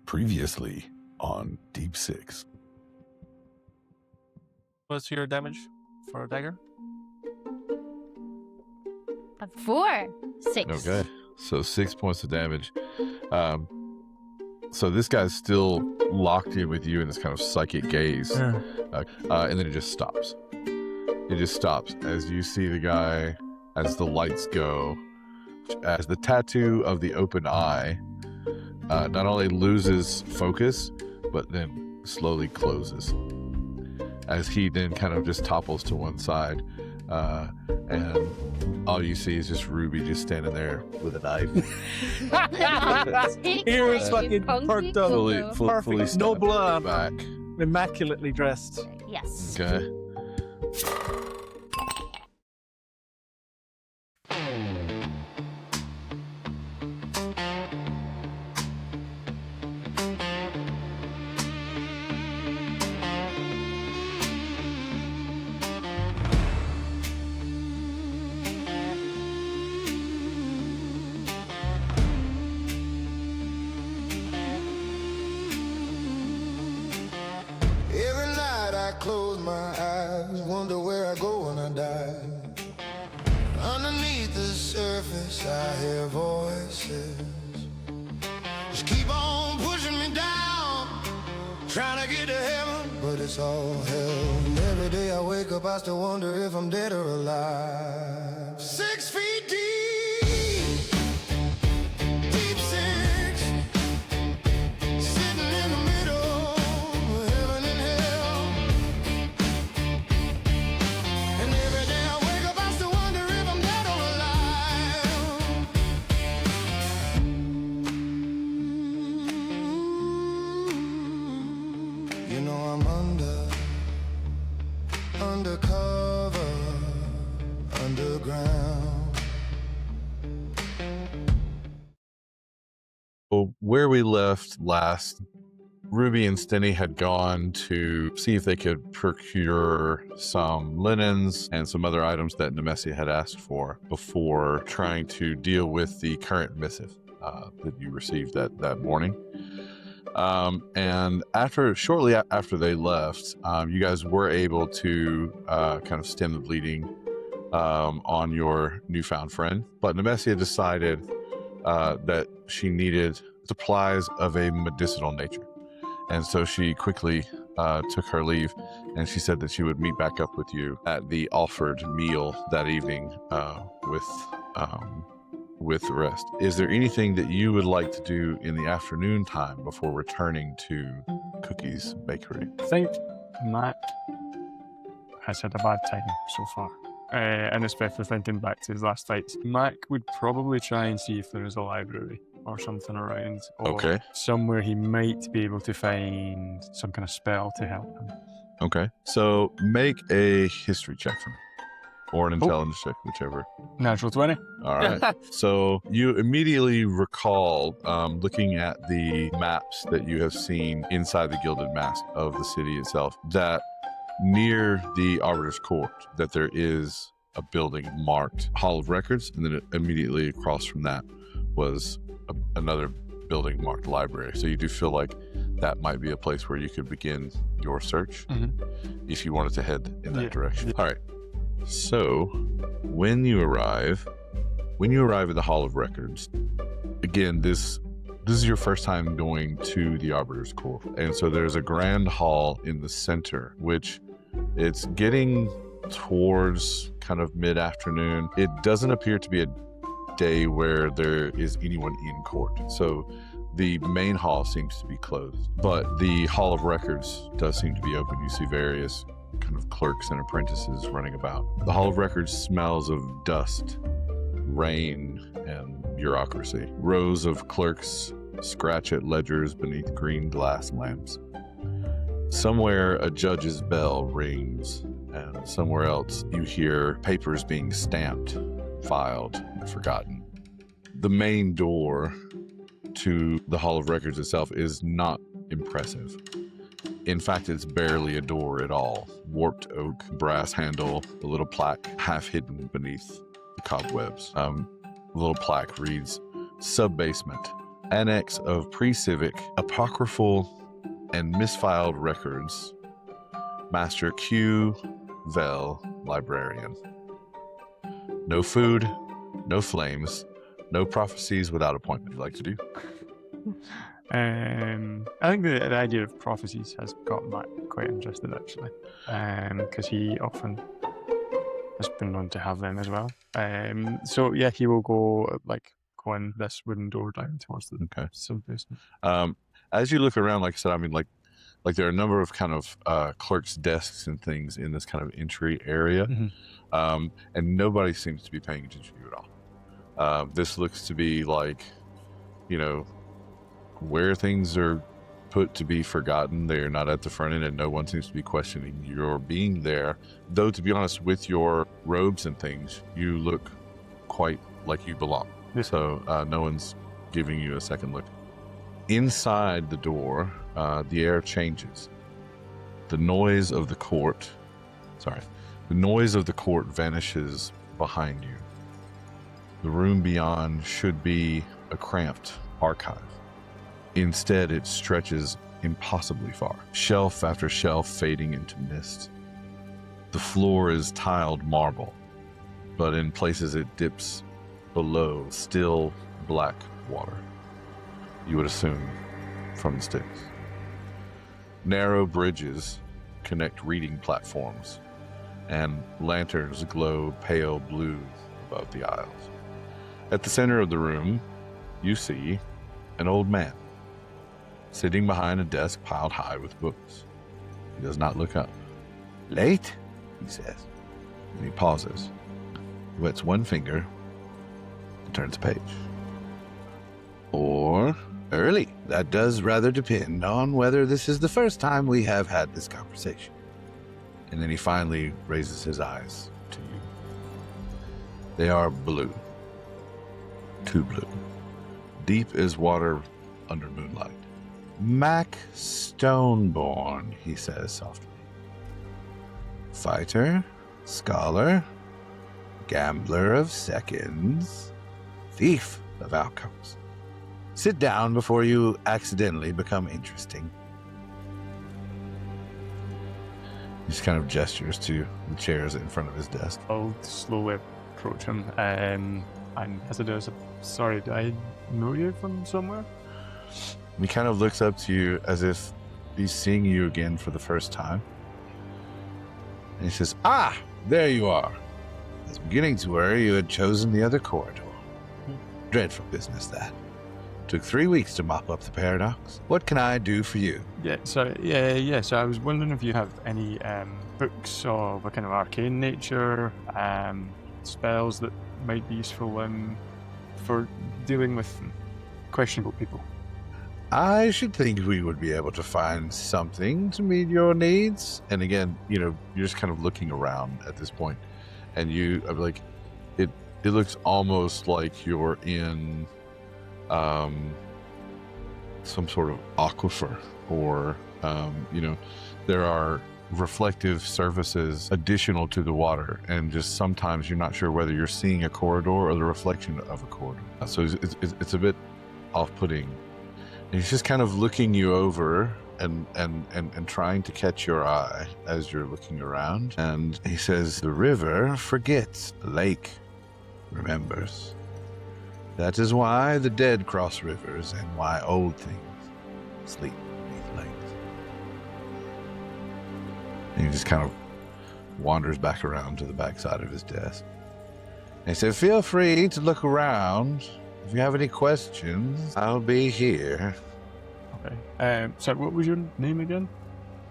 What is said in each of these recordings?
Previously on Deep Six. What's your damage for a dagger? 4. 6. Okay, so 6 points of damage. So this guy's still locked in with you in this kind of psychic gaze, and then it just stops. It just stops as you see the guy, as the lights go, as the tattoo of the open eye not only loses focus, but then slowly closes. As he then kind of just topples to one side, and all you see is just Ruby just standing there with a knife. Here's fucking perked up. Fully No blood. back. Immaculately dressed. Yes. Okay. Close my eyes, wonder where I go when I die. Underneath the surface I hear voices, just keep on pushing me down, trying to get to heaven, but it's all hell. And every day I wake up I still wonder if I'm dead or alive. 6 feet deep, deep six, sitting in the middle of heaven and hell. And every day I wake up I still wonder if I'm dead or alive. You know I'm undercover, underground. Well, where we left last, Ruby and Stenny had gone to see if they could procure some linens and some other items that Nemessia had asked for before trying to deal with the current missive that you received that morning. And shortly after they left, you guys were able to kind of stem the bleeding on your newfound friend. But Nemessia decided that she needed supplies of a medicinal nature. And so she quickly took her leave, and she said that she would meet back up with you at the offered meal that evening with the rest. Is there anything that you would like to do in the afternoon time before returning to Cookie's Bakery? I think Mac has had a bad time so far. And especially thinking back to his last fights. Mac would probably try and see if there is a library or something around. Or Okay. somewhere he might be able to find some kind of spell to help him. Okay. So make a history check for me. Or an intelligence check, whichever. Natural 20. All right. So you immediately recall, looking at the maps that you have seen inside the Gilded Mask of the city itself, that near the Arbiter's Court, that there is a building marked Hall of Records, and then immediately across from that was another building marked Library. So you do feel like that might be a place where you could begin your search if you wanted to head in that direction. All right. So when you arrive at the Hall of Records, again, this is your first time going to the Arbiter's Court. And so there's a grand hall in the center, which it's getting towards kind of mid-afternoon. It doesn't appear to be a day where there is anyone in court. So the main hall seems to be closed, but the Hall of Records does seem to be open. You see various kind of clerks and apprentices running about. The Hall of Records smells of dust, rain, and bureaucracy. Rows of clerks scratch at ledgers beneath green glass lamps. Somewhere a judge's bell rings, and somewhere else you hear papers being stamped, filed, and forgotten. The main door to the Hall of Records itself is not impressive. In fact, it's barely a door at all. Warped oak, brass handle, a little plaque half hidden beneath the cobwebs. The little plaque reads, "Sub-basement, annex of pre-civic, apocryphal, and misfiled records. Master Q. Vel, librarian. No food, no flames, no prophecies without appointment. You like to do? I think the idea of prophecies has got Matt quite interested, actually, because he often has been known to have them as well. So yeah, he will go in this wooden door down towards the sub-basement. As you look around, like I said, I mean, like there are a number of kind of clerks' desks and things in this kind of entry area, and nobody seems to be paying attention to you at all. This looks to be like, where things are put to be forgotten. They're not at the front end, and no one seems to be questioning your being there. Though, to be honest, with your robes and things, you look quite like you belong. So no one's giving you a second look. Inside the door, the air changes. The noise of the court vanishes behind you. The room beyond should be a cramped archive. Instead, it stretches impossibly far, shelf after shelf fading into mist. The floor is tiled marble, but in places it dips below still black water. You would assume from the Styx. Narrow bridges connect reading platforms, and lanterns glow pale blue above the aisles. At the center of the room, you see an old man sitting behind a desk piled high with books. He does not look up. "Late?" he says. And he pauses, wets one finger, and turns a page. "Or early. That does rather depend on whether this is the first time we have had this conversation." And then he finally raises his eyes to you. They are blue. Too blue. Deep as water under moonlight. "Mac Stoneborn," he says softly. "Fighter, scholar, gambler of seconds, thief of outcomes. Sit down before you accidentally become interesting." He just kind of gestures to the chairs in front of his desk. I'll slowly approach him and hesitate. "Sorry, do I know you from somewhere?" He kind of looks up to you as if he's seeing you again for the first time. And he says, "Ah, there you are. I was beginning to worry you had chosen the other corridor. Dreadful business, that. Took 3 weeks to mop up the paradox. What can I do for you?" So I was wondering if you have any books of a kind of arcane nature, spells that might be useful for dealing with questionable people. "I should think we would be able to find something to meet your needs." And again, you're just kind of looking around at this point, and I'm like, it looks almost like you're in some sort of aquifer, or there are reflective surfaces additional to the water, and just sometimes you're not sure whether you're seeing a corridor or the reflection of a corridor. So it's a bit off-putting. And he's just kind of looking you over and trying to catch your eye as you're looking around. And he says, "The river forgets, the lake remembers. That is why the dead cross rivers and why old things sleep beneath lakes." And he just kind of wanders back around to the backside of his desk. And he said, "Feel free to look around. If you have any questions, I'll be here." Okay. So what was your name again?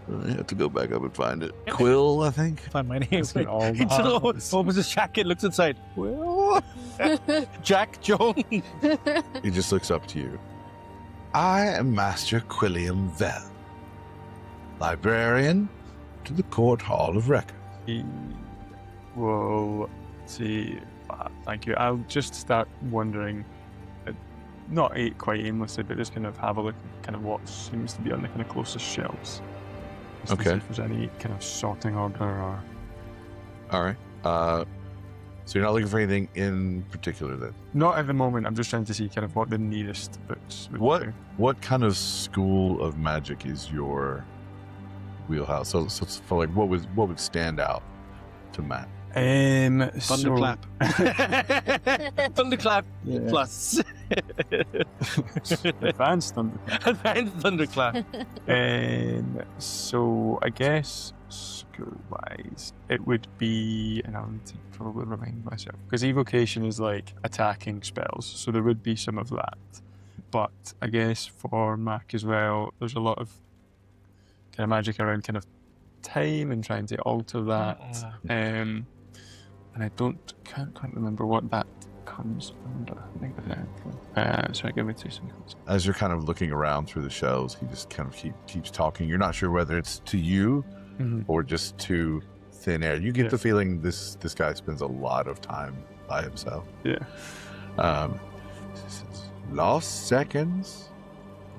I have to go back up and find it. Quill, I think. Find my name. It's been all Opens his jacket, looks inside. Well, Jack Jones. He just looks up to you. "I am Master Quilliam Vel, librarian to the Court Hall of Records." Well, see, thank you. I'll just start wondering, not quite aimlessly, but just kind of have a look at kind of what seems to be on the kind of closest shelves. Just to see if there's any kind of sorting order or... All right. So you're not looking for anything in particular then? Not at the moment. I'm just trying to see kind of what the nearest books would be. What kind of school of magic is your wheelhouse? So for like what would stand out to Matt? Thunderclap. Thunderclap plus. Advanced Thunderclap. Advanced Thunderclap. So I guess school-wise, it would be, and I'll need to probably remind myself, because evocation is like attacking spells, so there would be some of that. But I guess for Mac as well, there's a lot of kind of magic around kind of time and trying to alter that. And I can't quite remember what that comes under. I think sorry, give me 2 seconds. As you're kind of looking around through the shelves, he just kind of keeps talking. You're not sure whether it's to you or just to thin air. You get the feeling this guy spends a lot of time by himself. Yeah. Lost seconds,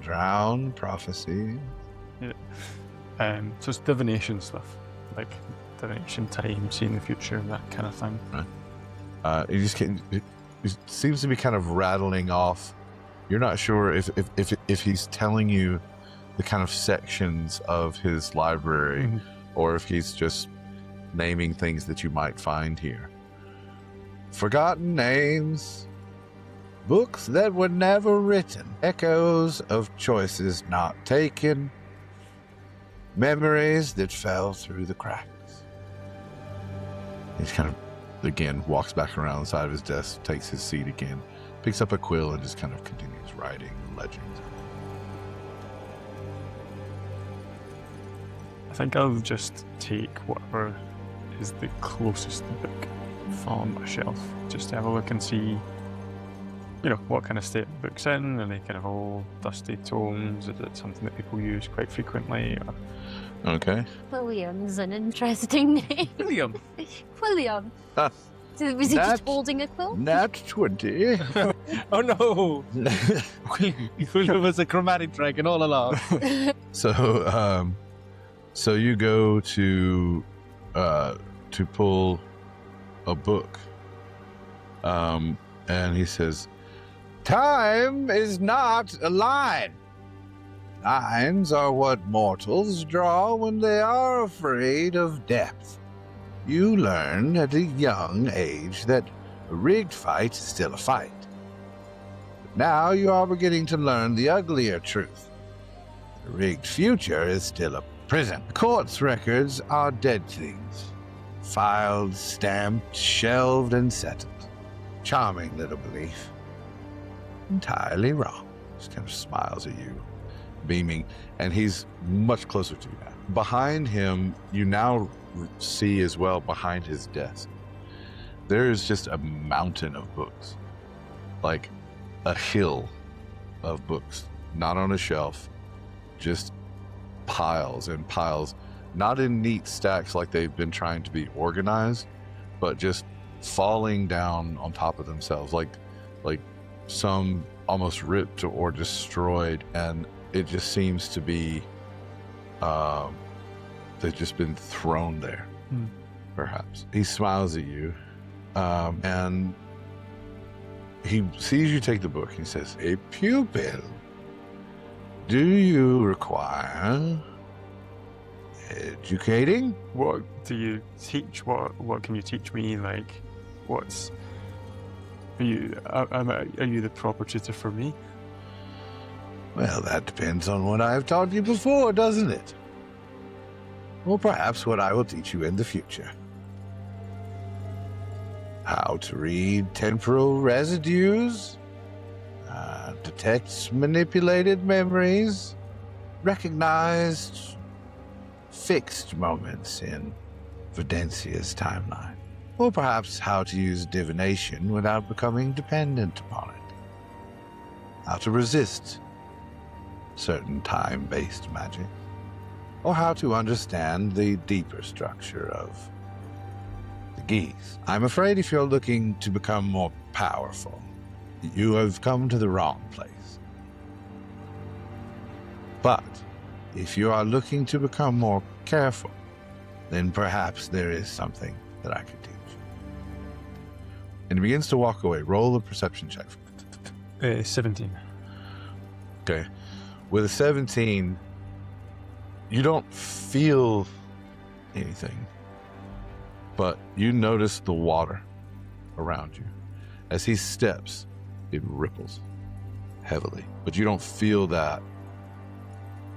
drowned prophecy. Yeah. So it's divination stuff, like divination, time, seeing the future, that kind of thing. Right. It seems to be kind of rattling off. You're not sure if he's telling you the kind of sections of his library, or if he's just naming things that you might find here. Forgotten names, books that were never written, echoes of choices not taken, memories that fell through the cracks. He's kind of, again, walks back around the side of his desk, takes his seat again, picks up a quill, and just kind of continues writing legends. I think I'll just take whatever is the closest book from a shelf, just to have a look and see, what kind of state the book's in. Are they kind of all dusty tomes? Is it something that people use quite frequently? Or... Okay. William's an interesting name. William. William. Ah, So was he just holding a quill? Nat 20. Oh no! William was a chromatic dragon all along. So you go to pull a book, and he says, "Time is not a line. Lines are what mortals draw when they are afraid of depth. You learn at a young age that a rigged fight is still a fight. But now you are beginning to learn the uglier truth. The rigged future is still a prison. The court's records are dead things. Filed, stamped, shelved, and settled. Charming little belief. Entirely wrong." Just kind of smiles at you, beaming, and he's much closer to you now. Behind him, you now see as well, behind his desk, there is just a mountain of books. Like a hill of books. Not on a shelf, just piles and piles, not in neat stacks like they've been trying to be organized, but just falling down on top of themselves, like some almost ripped or destroyed, and it just seems to be they've just been thrown there. Perhaps he smiles at you, and he sees you take the book. He says, "A pupil. Do you require educating?" What do you teach? What can you teach me? Like, what's... Are you the proper tutor for me? Well, that depends on what I've taught you before, doesn't it? Or perhaps what I will teach you in the future. How to read temporal residues, detect manipulated memories, recognize fixed moments in Videncia's timeline. Or perhaps how to use divination without becoming dependent upon it. How to resist certain time-based magic. Or how to understand the deeper structure of the geese. I'm afraid if you're looking to become more powerful, you have come to the wrong place. But if you are looking to become more careful, then perhaps there is something that I could teach. And he begins to walk away. Roll a perception check. 17. Okay. With a 17, you don't feel anything, but you notice the water around you. As he steps, it ripples heavily, but you don't feel that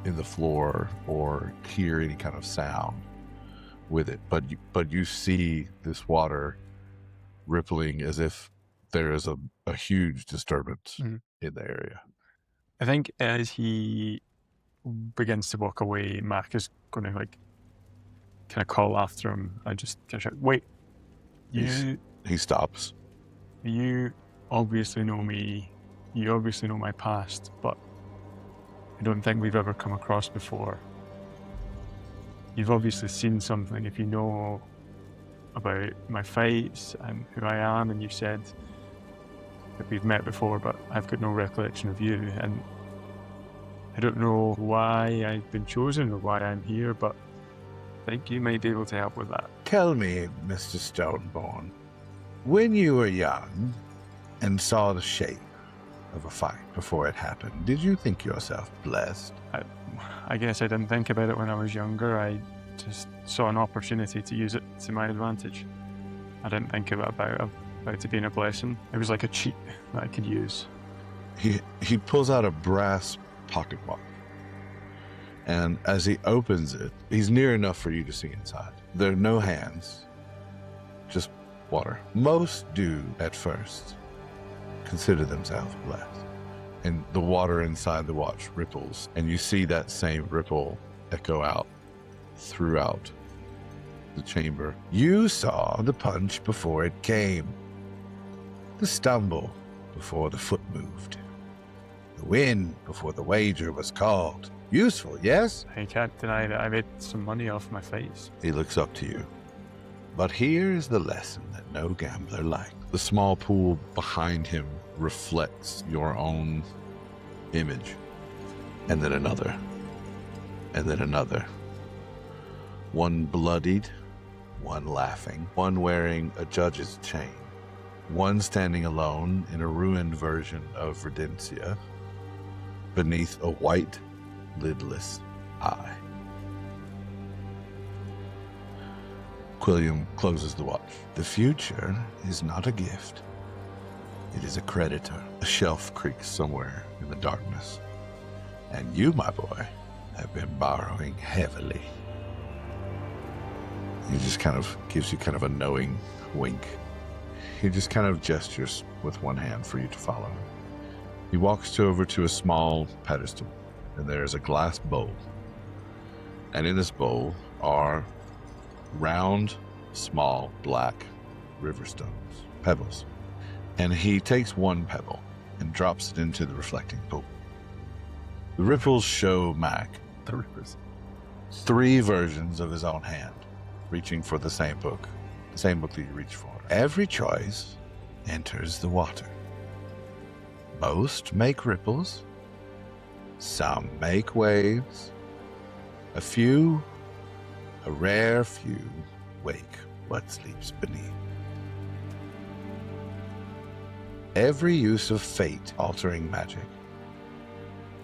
in the floor or hear any kind of sound with it. But you see this water rippling as if there is a huge disturbance in the area. I think as he begins to walk away, Mac is going to like kind of call after him. I just kind of shout, "Wait! He stops. You obviously know me. You obviously know my past, but I don't think we've ever come across before. You've obviously seen something if you know about my fights and who I am, and you said that we've met before, but I've got no recollection of you, and I don't know why I've been chosen or why I'm here, but I think you might be able to help with that." Tell me, Mr. Stoneborn, when you were young and saw the shape of a fight before it happened, did you think yourself blessed? I guess I didn't think about it when I was younger. I just saw an opportunity to use it to my advantage. I didn't think about it being a blessing. It was like a cheat that I could use. He pulls out a brass pocket watch, and as he opens it, he's near enough for you to see inside. There are no hands, just water. Most do at first consider themselves blessed, and the water inside the watch ripples, and you see that same ripple echo out throughout the chamber. You saw the punch before it came, the stumble before the foot moved, the win before the wager was called. Useful, yes? I can't deny that I made some money off my fights. He looks up to you. But here is the lesson that no gambler likes. The small pool behind him reflects your own image, and then another, and then another. One bloodied, one laughing, one wearing a judge's chain, one standing alone in a ruined version of Redentia beneath a white, lidless eye. Quilliam closes the watch. The future is not a gift. It is a creditor. A shelf creaks somewhere in the darkness. And you, my boy, have been borrowing heavily. He just kind of gives you kind of a knowing wink. He just kind of gestures with one hand for you to follow him. He walks over to a small pedestal, and there is a glass bowl. And in this bowl are round, small, black river stones, pebbles. And he takes one pebble and drops it into the reflecting pool. The ripples show Mac The rippers. 3 versions of his own hand, reaching for the same book that you reach for. Every choice enters the water. Most make ripples. Some make waves. A rare few, wake what sleeps beneath. Every use of fate-altering magic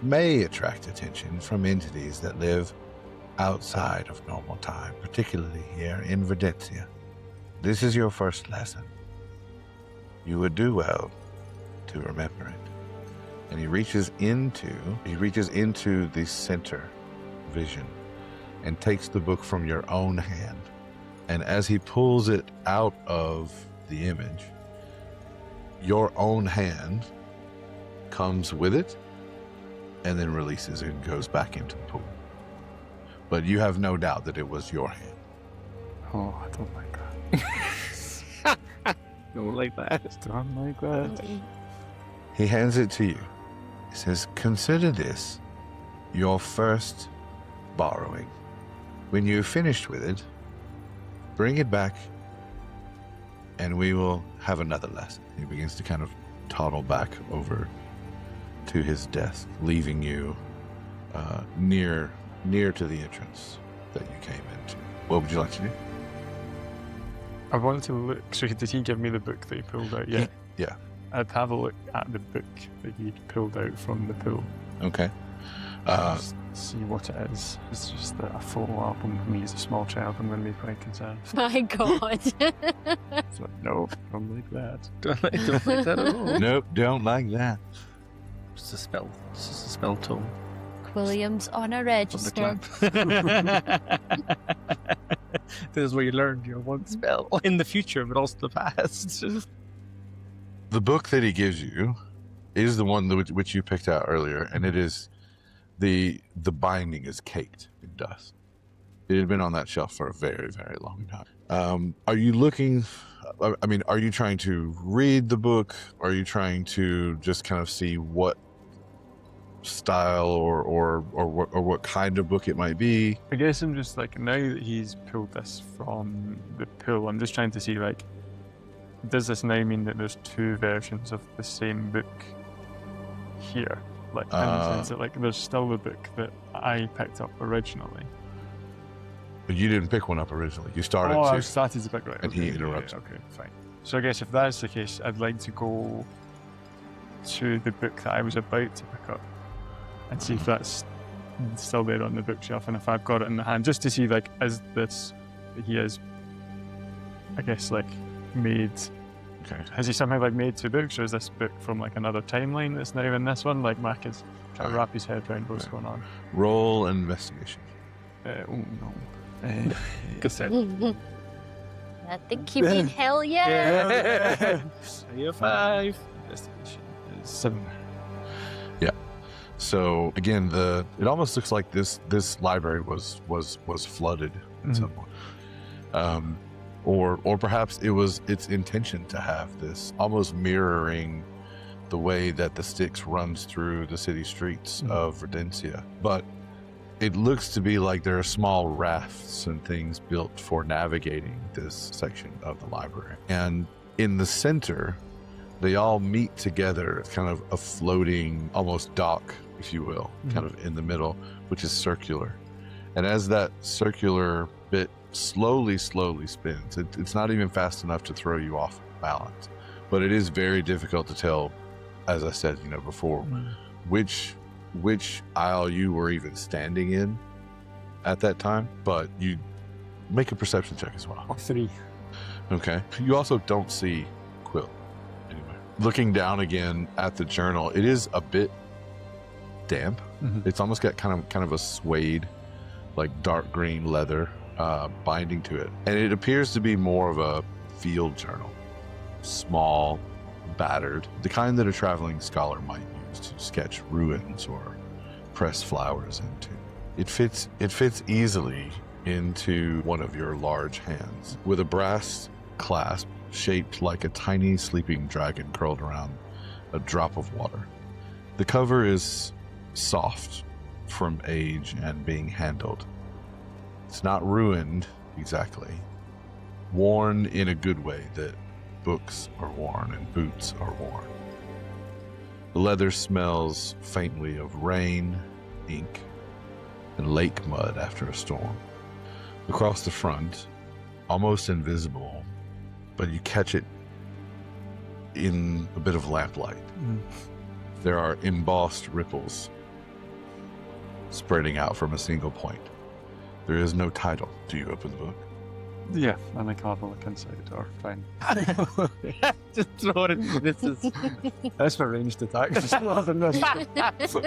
may attract attention from entities that live outside of normal time, particularly here in Redentia. This is your first lesson. You would do well to remember it. And he reaches into the center vision and takes the book from your own hand. And as he pulls it out of the image, your own hand comes with it and then releases it and goes back into the pool. But you have no doubt that it was your hand. Oh, I don't like that. Don't like that. Don't like that. He hands it to you. He says, consider this your first borrowing. When you're finished with it, bring it back and we will have another lesson. He begins to kind of toddle back over to his desk, leaving you near to the entrance that you came into. What would you like to do? I want to look. So did he give me the book that he pulled out? Yeah. Yeah. I'd have a look at the book that he pulled out from the pool. Okay. Just see what it is. It's just a photo album of me as a small child. I'm going to be quite concerned. My God. It's like, no, don't like that. Don't like that at all. Nope, don't like that. It's a spell. It's just a spell tool. Williams on a register. This is where you learned your one spell in the future, but also the past. The book that he gives you is the one which you picked out earlier, and it is the binding is caked in dust. It had been on that shelf for a very, very long time. Are you looking? I mean, are you trying to read the book? Or are you trying to just kind of see what style or what kind of book it might be? I guess I'm just like, now that he's pulled this from the pool, I'm just trying to see, like, does this now mean that there's two versions of the same book here? Like, in the sense that, like, there's still the book that I picked up originally. But you didn't pick one up originally. You started Oh, I to. started to pick, right. And okay, he interrupts. yeah, okay, fine. So I guess if that's the case, I'd like to go to the book that I was about to pick up and see if that's still there on the bookshelf, and if I've got it in the hand, just to see, like, is this, he has, I guess, like, made, Okay. has he somehow, like, made two books, or is this book from, like, another timeline that's not even this one? Like, Mac is trying to wrap his head around what's going on. Roll an investigation. Oh, no. Cassette. I think you mean hell yeah. You're 5. Investigation is 7. So again, it almost looks like this library was flooded at some point, or perhaps it was its intention to have this almost mirroring the way that the Styx runs through the city streets of Redencia. But it looks to be like there are small rafts and things built for navigating this section of the library, and in the center, they all meet together, kind of a floating, almost dock, if you will, kind of in the middle, which is circular. And as that circular bit slowly spins, it's not even fast enough to throw you off balance, but it is very difficult to tell, as I said, before, which aisle you were even standing in at that time. But you make a perception check as well. 3. Okay. You also don't see Quill anywhere. Looking down again at the journal, it is a bit damp. It's almost got kind of a suede, like dark green leather binding to it, and it appears to be more of a field journal, small, battered, the kind that a traveling scholar might use to sketch ruins or press flowers into. It fits easily into one of your large hands, with a brass clasp shaped like a tiny sleeping dragon curled around a drop of water. The cover is soft from age and being handled. It's not ruined exactly. Worn in a good way that books are worn and boots are worn. The leather smells faintly of rain, ink, and lake mud after a storm. Across the front, almost invisible, but you catch it in a bit of lamplight. There are embossed ripples spreading out from a single point. There is no title. Do you open the book? Yeah, I think I'll have a look inside the door. Fine. Just throw it in. This is. That's my ranged attack.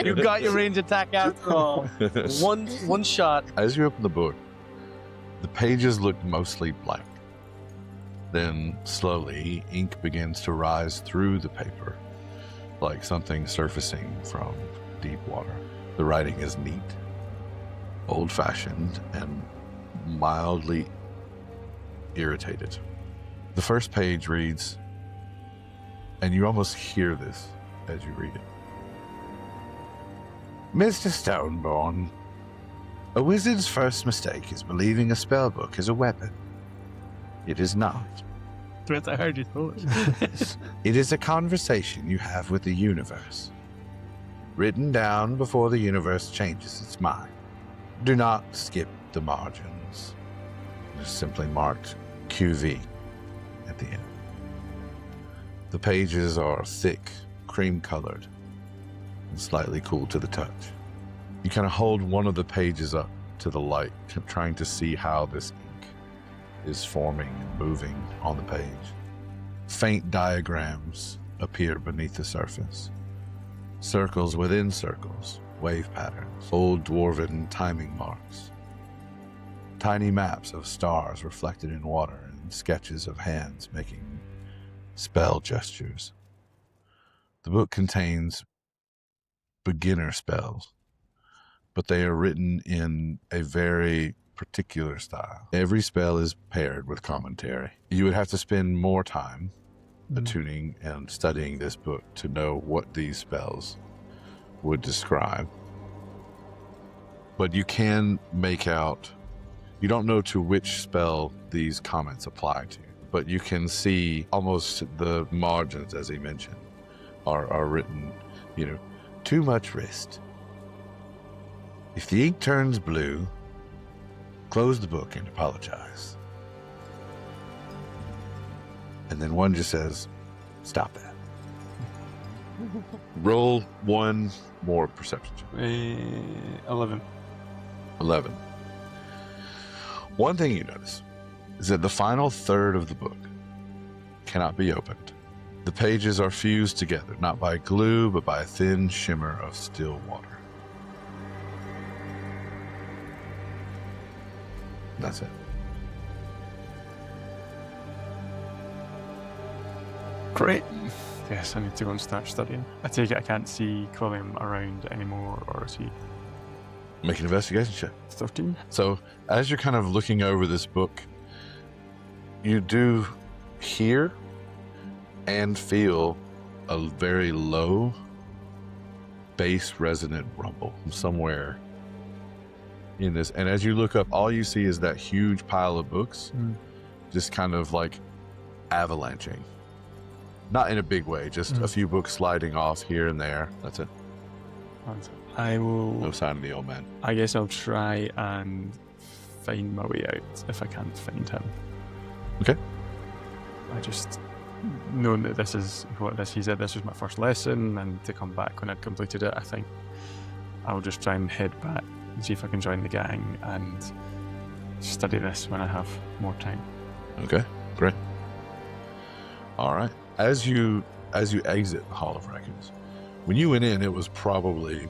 You got your range attack after all. One shot. As you open the book, the pages look mostly blank. Then, slowly, ink begins to rise through the paper, like something surfacing from deep water. The writing is neat, old-fashioned, and mildly irritated. The first page reads, and you almost hear this as you read it. Mr. Stoneborn, a wizard's first mistake is believing a spellbook is a weapon. It is not. That's I heard you throw it. It is a conversation you have with the universe, written down before the universe changes its mind. Do not skip the margins. It is simply marked QV. at the end. The pages are thick, cream-colored, and slightly cool to the touch. You kind of hold one of the pages up to the light, trying to see how this ink is forming and moving on the page. Faint diagrams appear beneath the surface. Circles within circles, wave patterns, old dwarven timing marks. Tiny maps of stars reflected in water and sketches of hands making spell gestures. The book contains beginner spells, but they are written in a very particular style. Every spell is paired with commentary. You would have to spend more time attuning and studying this book to know what these spells would describe. But you can make out, you don't know to which spell these comments apply to, but you can see almost the margins, as he mentioned, are written, too much wrist. If the ink turns blue, close the book and apologize. And then one just says, stop that. Roll one more perception check. 11. 11. One thing you notice is that the final third of the book cannot be opened. The pages are fused together, not by glue, but by a thin shimmer of still water. That's it. Great. Yes, I need to go and start studying. I take it I can't see Quilliam around anymore, or is he? Make an investigation check. 13. So, as you're kind of looking over this book, you do hear and feel a very low, bass resonant rumble from somewhere in this. And as you look up, all you see is that huge pile of books just kind of like avalanching. Not in a big way, just a few books sliding off here and there. That's it. I will. No sign of the old man. I guess I'll try and find my way out if I can't find him. Okay. I just know that this is what this. He said this was my first lesson, and to come back when I'd completed it, I think I'll just try and head back and see if I can join the gang and study this when I have more time. Okay, great. All right. As you exit the Hall of Records, when you went in, it was probably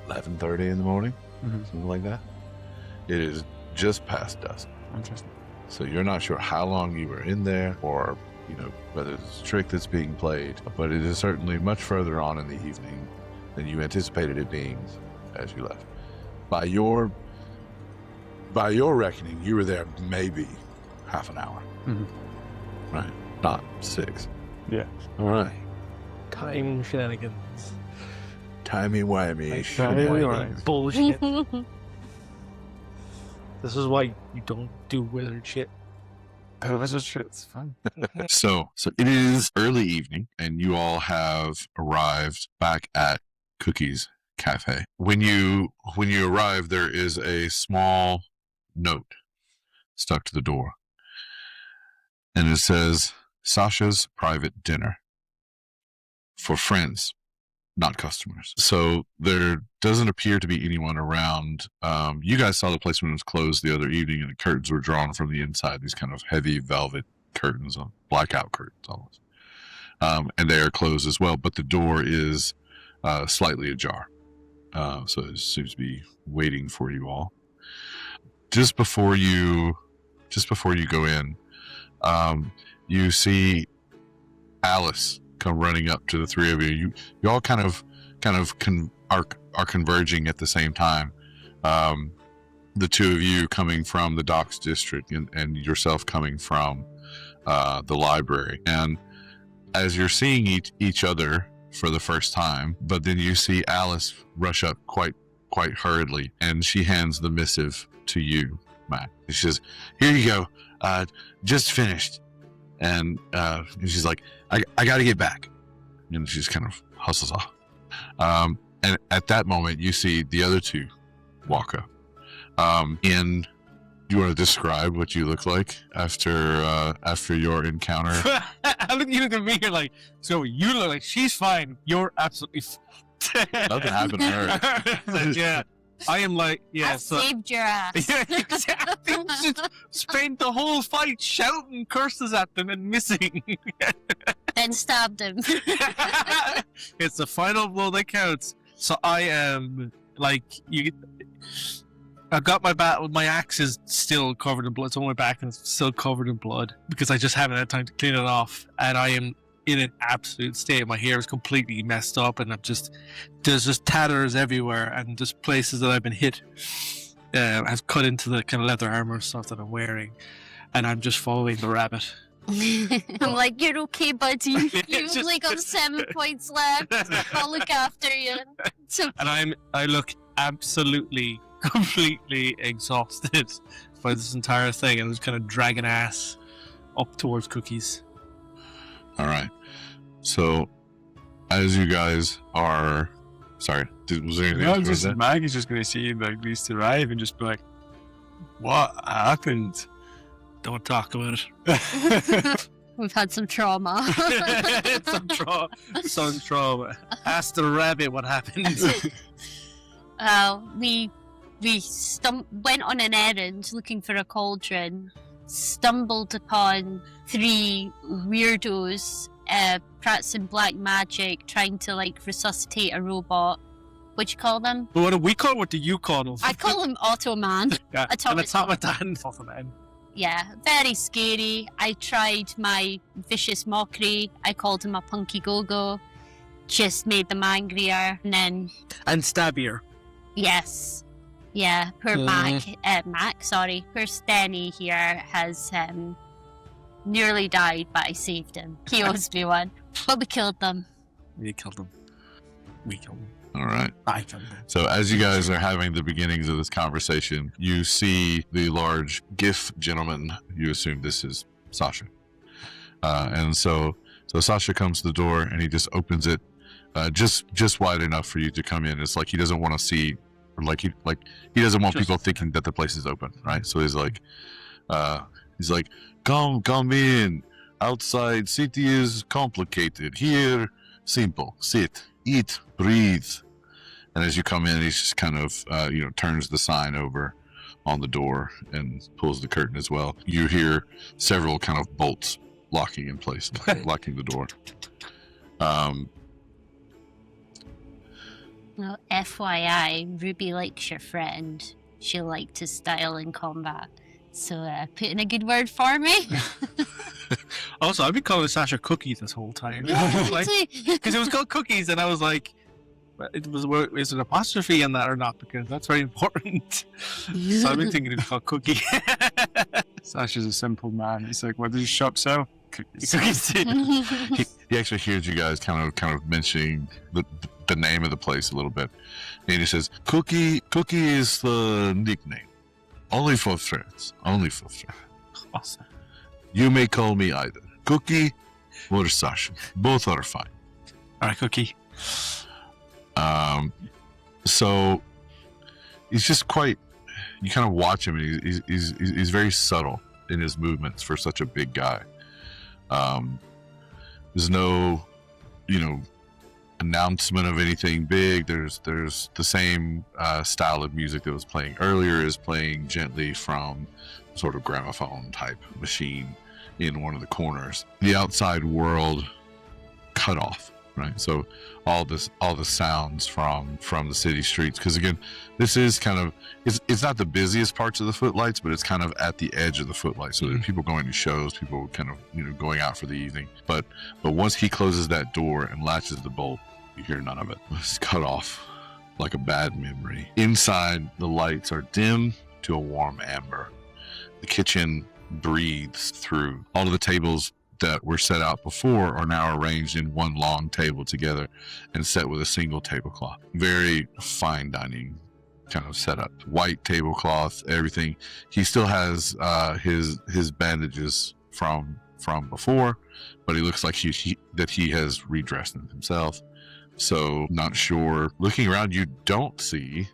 11:30 in the morning, something like that. It is just past dusk. Interesting. So you're not sure how long you were in there, or whether it's a trick that's being played, but it is certainly much further on in the evening than you anticipated it being as you left. By your reckoning, you were there maybe half an hour. Right, not 6. Yeah. All right. Time shenanigans. Timey-wimey. Bullshit. This is why you don't do wizard shit. Oh, this is true. It's fun. So it is early evening, and you all have arrived back at Cookie's Cafe. When you arrive, there is a small note stuck to the door, and it says, Sasha's private dinner for friends, not customers. So there doesn't appear to be anyone around. You guys saw the place when it was closed the other evening, and the curtains were drawn from the inside, these kind of heavy velvet curtains, blackout curtains almost. And they are closed as well, but the door is slightly ajar. So it seems to be waiting for you all. Just before you go in, you see Alice come running up to the three of you. You all kind of are converging at the same time. The two of you coming from the Docks District and yourself coming from the library. And as you're seeing each other for the first time, but then you see Alice rush up quite hurriedly, and she hands the missive to you, Matt. She says, "Here you go. Just finished." And she's like, I got to get back. And she just kind of hustles off. And at that moment, you see the other two walk up. In you want to describe what you look like after your encounter? I look at me, you're like, so you look like she's fine. You're absolutely Nothing happened to her. Like, yeah. I am like, yeah. I saved your ass. Yeah, exactly. Just spent the whole fight shouting curses at them and missing. Then stabbed him. It's the final blow that counts. So I am like I got my axe is still covered in blood. It's on my back and it's still covered in blood because I just haven't had time to clean it off. And I am in an absolute state. My hair is completely messed up, and there's just tatters everywhere, and just places that I've been hit. I've cut into the kind of leather armor stuff that I'm wearing, and I'm just following the rabbit. I'm like, you're okay, buddy. You've Just- only got 7 points left. I'll look after you. So And I look absolutely, completely exhausted by this entire thing, and I'm just kind of dragging ass up towards Cookies. All right. So, as you guys are, sorry, was there anything No, else? just Maggie's just gonna see like these arrive and just be like, "What happened?" Don't talk about it. we've had some trauma. Some trauma. Ask the rabbit what happened. We went on an errand looking for a cauldron, stumbled upon 3 weirdos practicing black magic, trying to like resuscitate a robot. What do you call them? What do we call? What do you call them? I call them Automan. Yeah, Automaton. an automaton. Yeah, very scary. I tried my vicious mockery. I called him a punky go-go. Just made them angrier. And then, And stabbier. yes. Yeah, poor poor Stenny here has nearly died, but I saved him. He owes me one. But we killed them. We killed them. All right. I killed them. So, as you guys are having the beginnings of this conversation, you see the large GIF gentleman. You assume this is Sasha. And so Sasha comes to the door and he just opens it just wide enough for you to come in. It's like he doesn't want to see, or he doesn't want people thinking that the place is open, right? So he's like, come in. Outside city is complicated. Here, simple. Sit, eat, breathe. And as you come in, he's just kind of, turns the sign over on the door and pulls the curtain as well. You hear several kind of bolts locking in place, locking the door. Well, FYI, Ruby likes your friend. She'll like to style in combat. So put in a good word for me. Also, I've been calling Sasha Cookie this whole time. Because it was called Cookies, and I was like, is an apostrophe in that or not? Because that's very important. So I've been thinking it's called Cookie. Sasha's a simple man. He's like, "What does your shop sell?" Cookies. He actually hears you guys kind of mentioning the name of the place a little bit. And he says, Cookie is the nickname. Only for friends. Awesome. You may call me either Cookie or Sasha. Both are fine. All right, Cookie. So he's just quite. You kind of watch him, and he's very subtle in his movements for such a big guy. There's no, announcement of anything big. There's the same style of music that was playing earlier is playing gently from sort of gramophone type machine in one of the corners. The outside world cut off. Right, so all the sounds from the city streets, because again, this is kind of it's not the busiest parts of the footlights, but it's kind of at the edge of the footlights. So there are people going to shows, people kind of going out for the evening. But once he closes that door and latches the bolt, you hear none of it. It's cut off like a bad memory. Inside, the lights are dim to a warm amber. The kitchen breathes through. All of the tables that were set out before are now arranged in one long table together and set with a single tablecloth. Very fine dining kind of setup. White tablecloth, everything. He still has his bandages from before, but he looks like he has redressed them himself. So not sure. Looking around, you don't see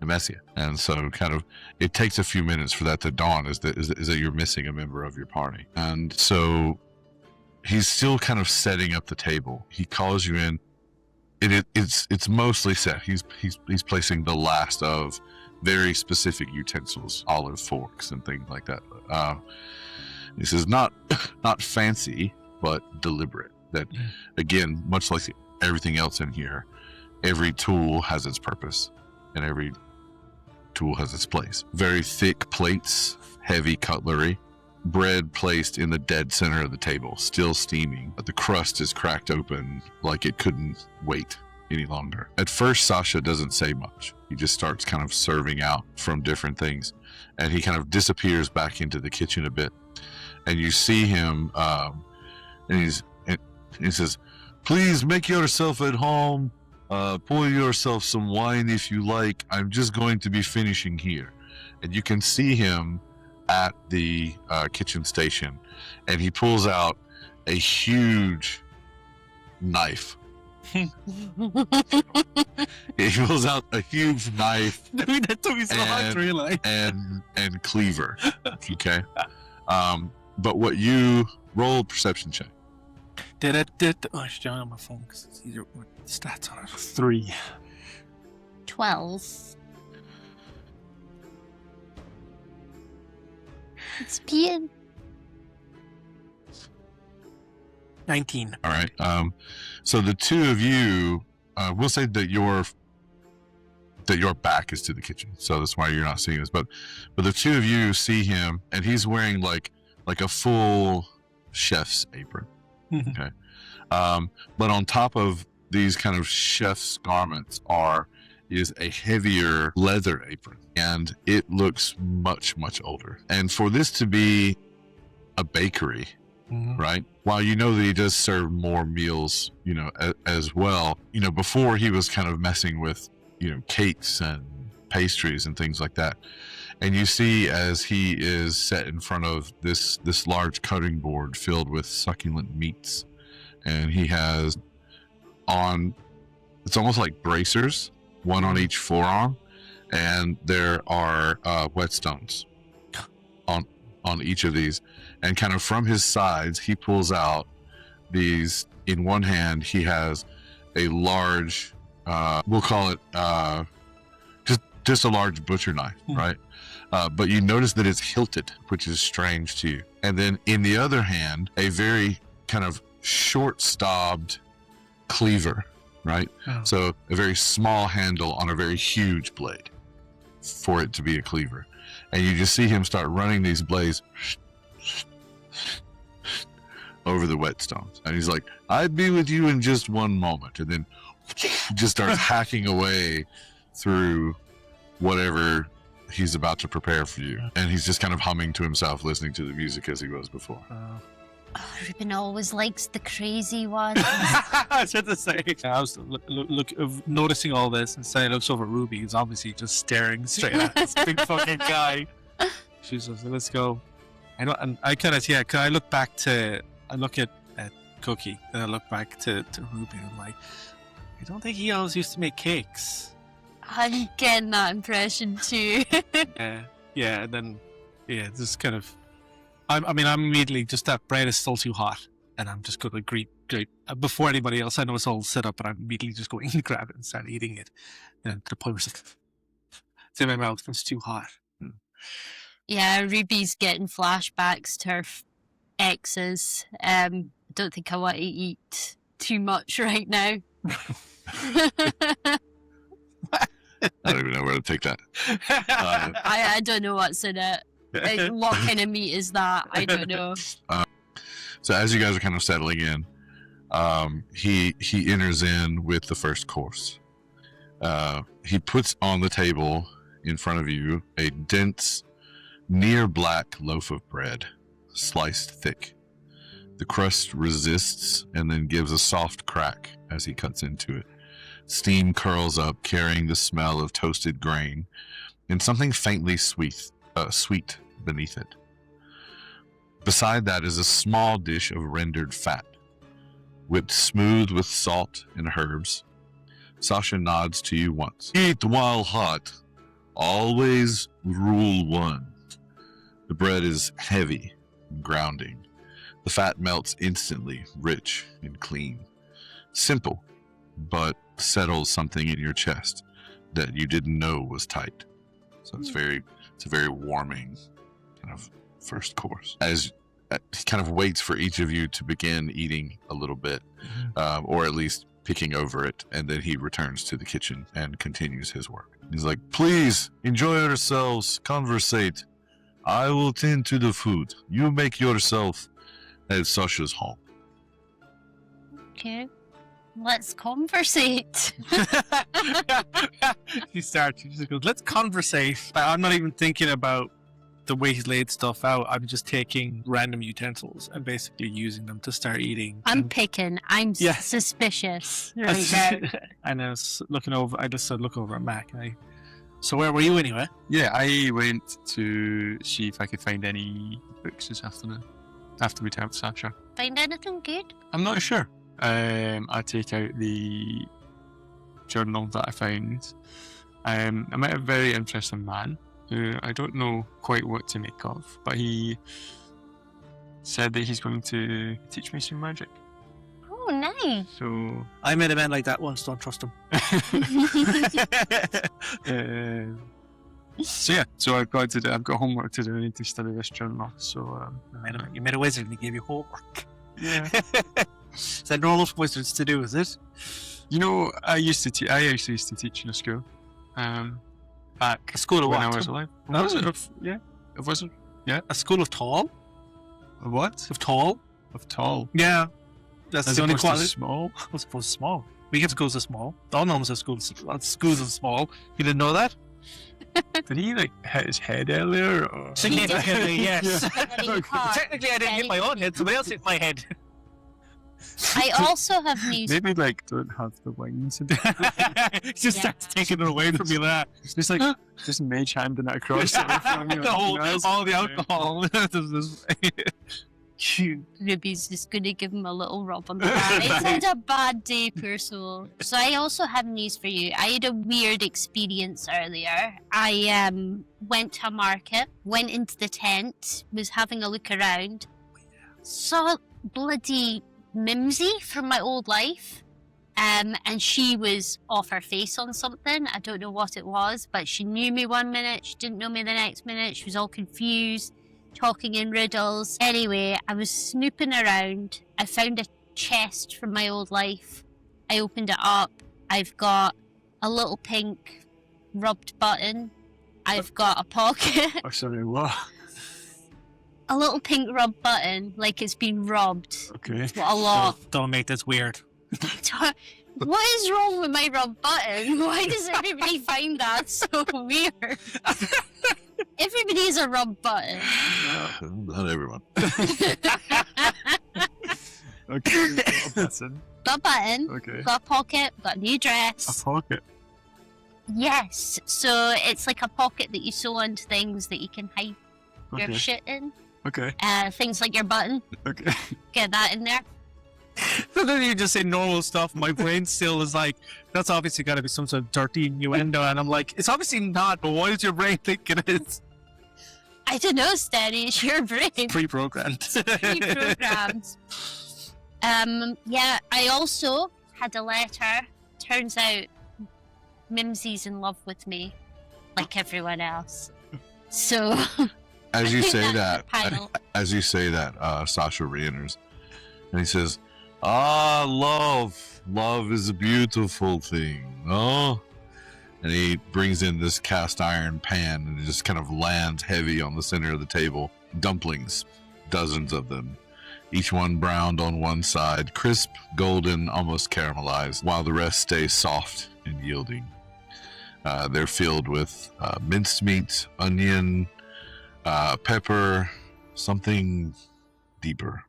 Nemessia. And so kind of it takes a few minutes for that to dawn is that you're missing a member of your party. And so he's still kind of setting up the table. He calls you in. It's mostly set. He's placing the last of very specific utensils, olive forks and things like that. This is not fancy, but deliberate. That again, much like everything else in here, every tool has its purpose, and every tool has its place. Very thick plates, heavy cutlery, bread placed in the dead center of the table, still steaming, but the crust is cracked open like it couldn't wait any longer. At first, Sasha doesn't say much. He just starts kind of serving out from different things, and he kind of disappears back into the kitchen a bit. And you see him, and he says, "Please make yourself at home. Pour yourself some wine if you like. I'm just going to be finishing here." And you can see him at the kitchen station, and he pulls out a huge knife. He pulls out a huge knife That took me so hard to realize. and cleaver. Okay. But what you roll a perception check. Oh, I should down on my phone because it's easier with stats on it. 3. 12. It's being 19. All right. So the two of you, we'll say that your back is to the kitchen, so that's why you're not seeing this. But the two of you see him, and he's wearing like a full chef's apron. Okay. But on top of these kind of chef's garments is a heavier leather apron, and it looks much, much older. And for this to be a bakery, right? While you know that he does serve more meals, as well, before he was kind of messing with, cakes and pastries and things like that. And you see as he is set in front of this large cutting board filled with succulent meats, and he has on, it's almost like bracers, one on each forearm, and there are whetstones on each of these. And kind of from his sides, he pulls out these. In one hand, he has a large, we'll call it just a large butcher knife, right? But you notice that it's hilted, which is strange to you. And then in the other hand, a very kind of short-stobbed cleaver, right? Oh. So a very small handle on a very huge blade for it to be a cleaver. And you just see him start running these blades over the whetstones. And he's like, "I'd be with you in just one moment." And then just starts hacking away through whatever he's about to prepare for you. And he's just kind of humming to himself, listening to the music as he was before. Ruben always likes the crazy ones. I was about to say. I was noticing all this, and Stenny looks over at Ruby, who's obviously just staring straight at this big fucking guy. She says, "Let's go." And I kind of, I look at Cookie, and I look back to Ruby, and I'm like, I don't think he always used to make cakes. I'm getting that impression too. Yeah, and then, just kind of, I'm immediately just, that bread is still too hot, and I'm just going to greet before anybody else. I know it's all set up, but I'm immediately just going to grab it and start eating it. And to the point where it's in my mouth, it's too hot. Yeah, Ruby's getting flashbacks to her exes. Don't think I want to eat too much right now. I don't even know where to take that. I don't know what's in it. Like, what kind of meat is that? I don't know. So as you guys are kind of settling in, he enters in with the first course. He puts on the table in front of you a dense, near black loaf of bread, sliced thick. The crust resists and then gives a soft crack as he cuts into it. Steam curls up, carrying the smell of toasted grain and something faintly sweet beneath it. Beside that is a small dish of rendered fat, whipped smooth with salt and herbs. Sasha nods to you once. "Eat while hot. Always rule 1. The bread is heavy and grounding. The fat melts instantly, rich and clean. Simple, but settles something in your chest that you didn't know was tight. So it's a very warming kind of first course. As he kind of waits for each of you to begin eating a little bit, or at least picking over it, and then he returns to the kitchen and continues his work. He's like, please enjoy yourselves, conversate. I will tend to the food. You make yourself at Sasha's home. Okay. Let's conversate. He just goes, let's conversate. I'm not even thinking about the way he's laid stuff out. I'm just taking random utensils and basically using them to start eating. I'm picking. I'm suspicious right now. And I was looking over. I just said, look over at Mac. So where were you anyway? Yeah, I went to see if I could find any books this afternoon after we helped Sasha. Find anything good? I'm not sure. I take out the journal that I found. I met a very interesting man who I don't know quite what to make of, but he said that he's going to teach me some magic. Oh, nice. So I met a man like that once. Don't trust him. So I've got homework to do. I need to study this journal. So You met a wizard and he gave you homework. yeah. Is that normal for wizards to do, is it? You know, I actually used to teach in a school. Back A school of when what? I was alive. Oh. A wizard. A school of tall? A what? Of tall? Of tall. Yeah. That's As the only opposed to quality. small. I suppose small. We get schools of small. All gnomes have schools of small. You didn't know that? Did he hit his head earlier? Or? Significantly, yes. Very hard. Technically, I didn't hit my own head. Somebody else hit my head. I also have news. Maybe don't have the wings. Just starts taking it away from me. That Just just mage handing it across. all the alcohol. Ruby's just going to give him a little rub on the back. It's had a bad day, poor soul. So I also have news for you. I had a weird experience earlier. I went to a market, went into the tent, was having a look around, saw bloody Mimsy from my old life. And she was off her face on something. I don't know what it was, but she knew me one minute, she didn't know me the next minute. She was all confused, talking in riddles. Anyway, I was snooping around. I found a chest from my old life. I opened it up. I've got a little pink rubbed button. I've got a pocket. Oh, sorry, what? A little pink rubbed button, like it's been rubbed. Okay. What a lot. Don't make this weird. What is wrong with my rub button? Why does everybody find that so weird? Everybody is a rub button. Not everyone. Okay. Got a button. Got a button, Okay. got a pocket, got a new A dress. pocket. Yes, so it's like a pocket that you sew onto things that you can hide your Okay. shit in. Okay. Things like your button, Okay. get that in there. So then you just say normal stuff. My brain still is like, that's obviously got to be some sort of dirty innuendo. And I'm like, it's obviously not, but why does your brain think it is? I don't know, Stenny, it's your brain. Pre-programmed. Pre-programmed. Yeah, I also had a letter. Turns out Mimsy's in love with me, like everyone else. So As you say That's that, the title. Sasha re-enters, and he says, "Ah, love is a beautiful thing, no?" And he brings in this cast iron pan, and it just kind of lands heavy on the center of the table. Dumplings, dozens of them, each one browned on one side, crisp, golden, almost caramelized, while the rest stay soft and yielding. They're filled with minced meat, onion, pepper, something deeper.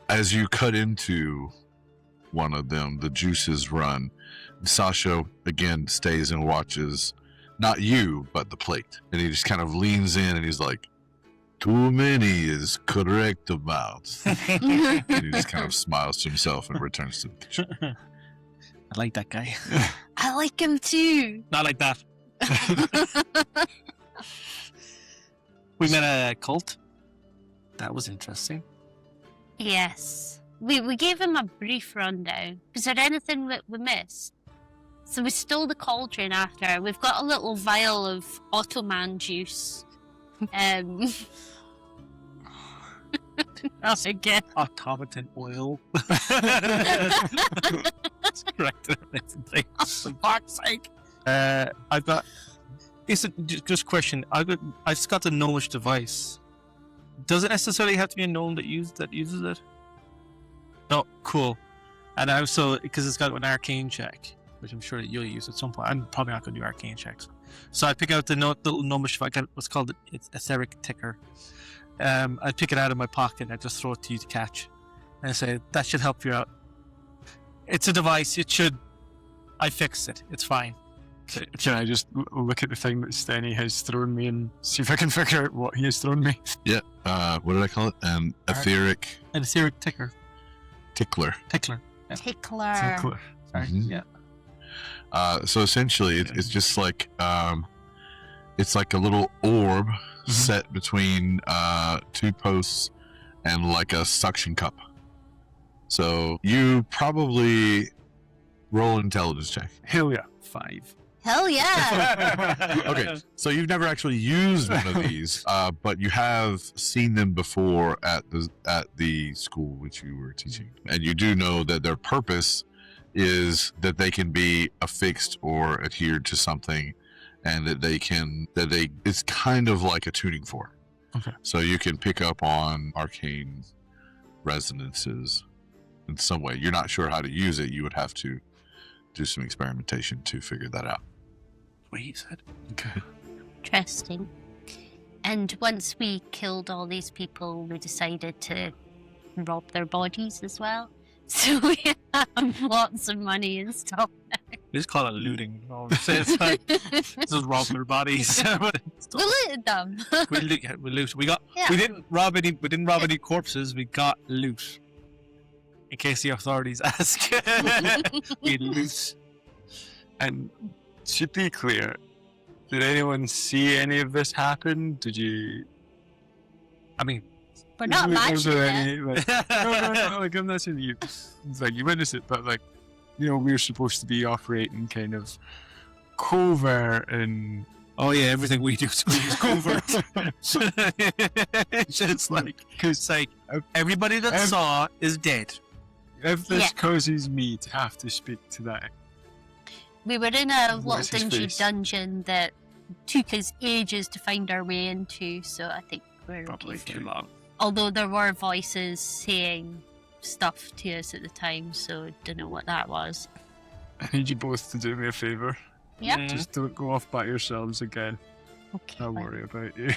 As you cut into one of them, the juices run. Sasha again stays and watches, not you, but the plate. And he just kind of leans in and he's like, "Too many is correct amount." And he just kind of smiles to himself and returns to the kitchen. I like that guy. I like him too. Not like that. We met a cult. That was interesting. Yes. We gave him a brief rundown. Was there anything that we missed? So we stole the cauldron after. We've got a little vial of Ottoman juice. That's again. Automaton oil. That's correct. For fuck's sake. I've got. Is it just question? I just got the gnomish device. Does it necessarily have to be a gnome that uses it? No, cool. And also because it's got an arcane check, which I'm sure that you'll use at some point. I'm probably not going to do arcane checks, so I pick out the little gnomish device. What's called it's etheric ticker. I pick it out of my pocket and I just throw it to you to catch, and I say that should help you out. It's a device. It should. I fixed it. It's fine. Can I just look at the thing that Stenny has thrown me and see if I can figure out what he has thrown me? Yeah. What did I call it? Etheric An etheric ticker. tickler. Tickler. Tickler. Sorry. Mhm. Yeah. So essentially, it's just like it's like a little orb set between two posts and like a suction cup. So you probably roll an intelligence check. Hell yeah. 5. Hell yeah. Okay, so you've never actually used one of these, but you have seen them before at the school which you were teaching, and you do know that their purpose is that they can be affixed or adhered to something, and that it's kind of like a tuning fork. Okay. So you can pick up on arcane resonances in some way. You're not sure how to use it. You would have to do some experimentation to figure that out. What he said. Okay. Interesting. And once we killed all these people, we decided to rob their bodies as well. So we have lots of money and stuff. We just call it looting. It's like just robbing their bodies. We looted them. we loot. We got. Yeah. We didn't rob any corpses. We got loot. In case the authorities ask, we loot. And to be clear, did anyone see any of this happen? Did you? I mean, We're not was matching there it. any, like, no, like I'm not saying you. It's like you witnessed it, but like, you know, we're supposed to be operating kind of covert and. oh yeah, everything we do is covert. It's just like, it's like everybody that saw is dead. If this Yeah. causes me to have to speak to that, We were in a little What's his dingy face? dungeon that took us ages to find our way into, so I think we're Probably okay. too long. Although there were voices saying stuff to us at the time, so don't know what that was. I need you both to do me a favour. Yeah. Mm. Just don't go off by yourselves again. Okay. I'll well, worry about you.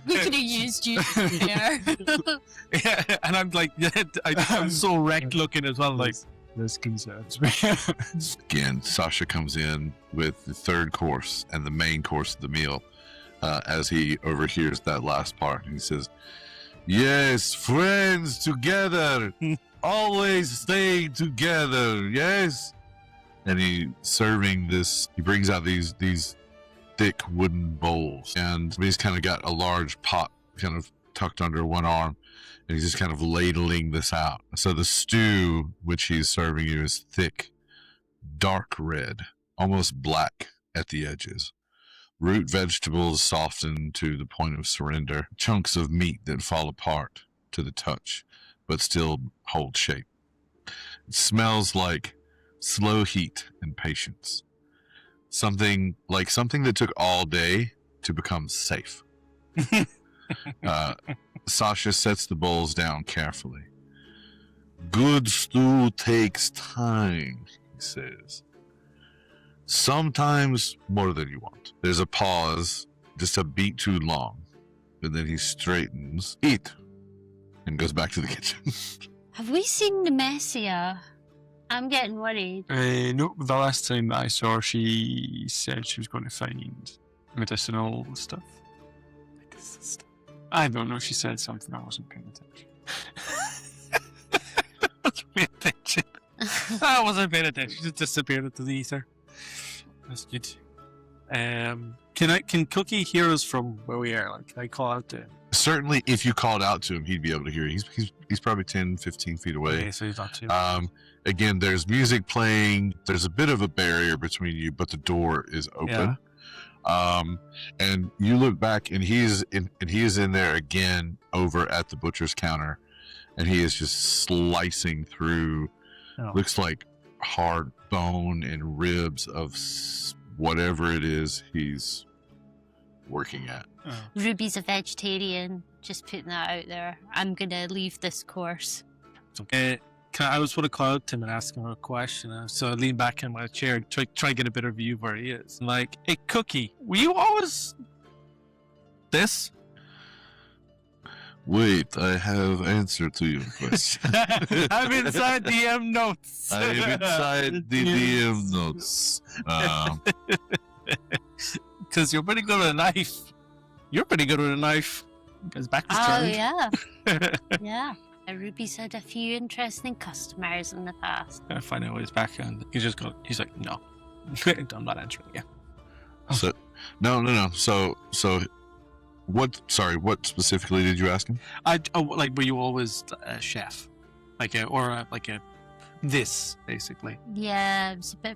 we could have used you there. Yeah, and I'm like, I'm so wrecked looking as well. Like, This concerns me. Again, Sasha comes in with the third course and the main course of the meal as he overhears that last part. And he says, yes, friends together, always staying together, yes? And he brings out these thick wooden bowls. And he's kind of got a large pot kind of tucked under one arm. And he's just kind of ladling this out. So the stew, which he's serving you, is thick, dark red, almost black at the edges. Root vegetables softened to the point of surrender. Chunks of meat that fall apart to the touch, but still hold shape. It smells like slow heat and patience. Something that took all day to become safe. Sasha sets the bowls down carefully. Good stew takes time, he says. Sometimes more than you want. There's a pause, just a beat too long. And then he straightens, eat, and goes back to the kitchen. Have we seen Nemessia? I'm getting worried. No, the last time that I saw her, she said she was going to find medicinal stuff. I don't know, she said something, I wasn't paying attention. pay attention. I wasn't paying attention. She just disappeared into the ether. That's good. Can Cookie hear us from where we are? Like, can I call out to him? Certainly, if you called out to him, he'd be able to hear you. He's probably 10, 15 feet away. Okay, so he's not too. Again, there's music playing. There's a bit of a barrier between you, but the door is open. And you look back, and he is in there again over at the butcher's counter, and he is just slicing through. Oh. Looks like hard bone and ribs of whatever it is he's working at. Oh. Ruby's a vegetarian. Just putting that out there. I'm gonna leave this course. Okay. I just want to call out to him and ask him a question. So I lean back in my chair and try to get a better view of where he is. I'm like, hey, Cookie, were you always this? Wait, I have answer to your question. I'm inside DM notes. I am inside the DM notes. Because you're pretty good with a knife. You're pretty good with a knife. His back is Oh turned. yeah, yeah. Ruby's had a few interesting customers in the past. I find out his background. He's like, no, I'm not answering you. So, no. So, what? Sorry, what specifically did you ask him? Like, were you always a chef, this basically? Yeah, it was a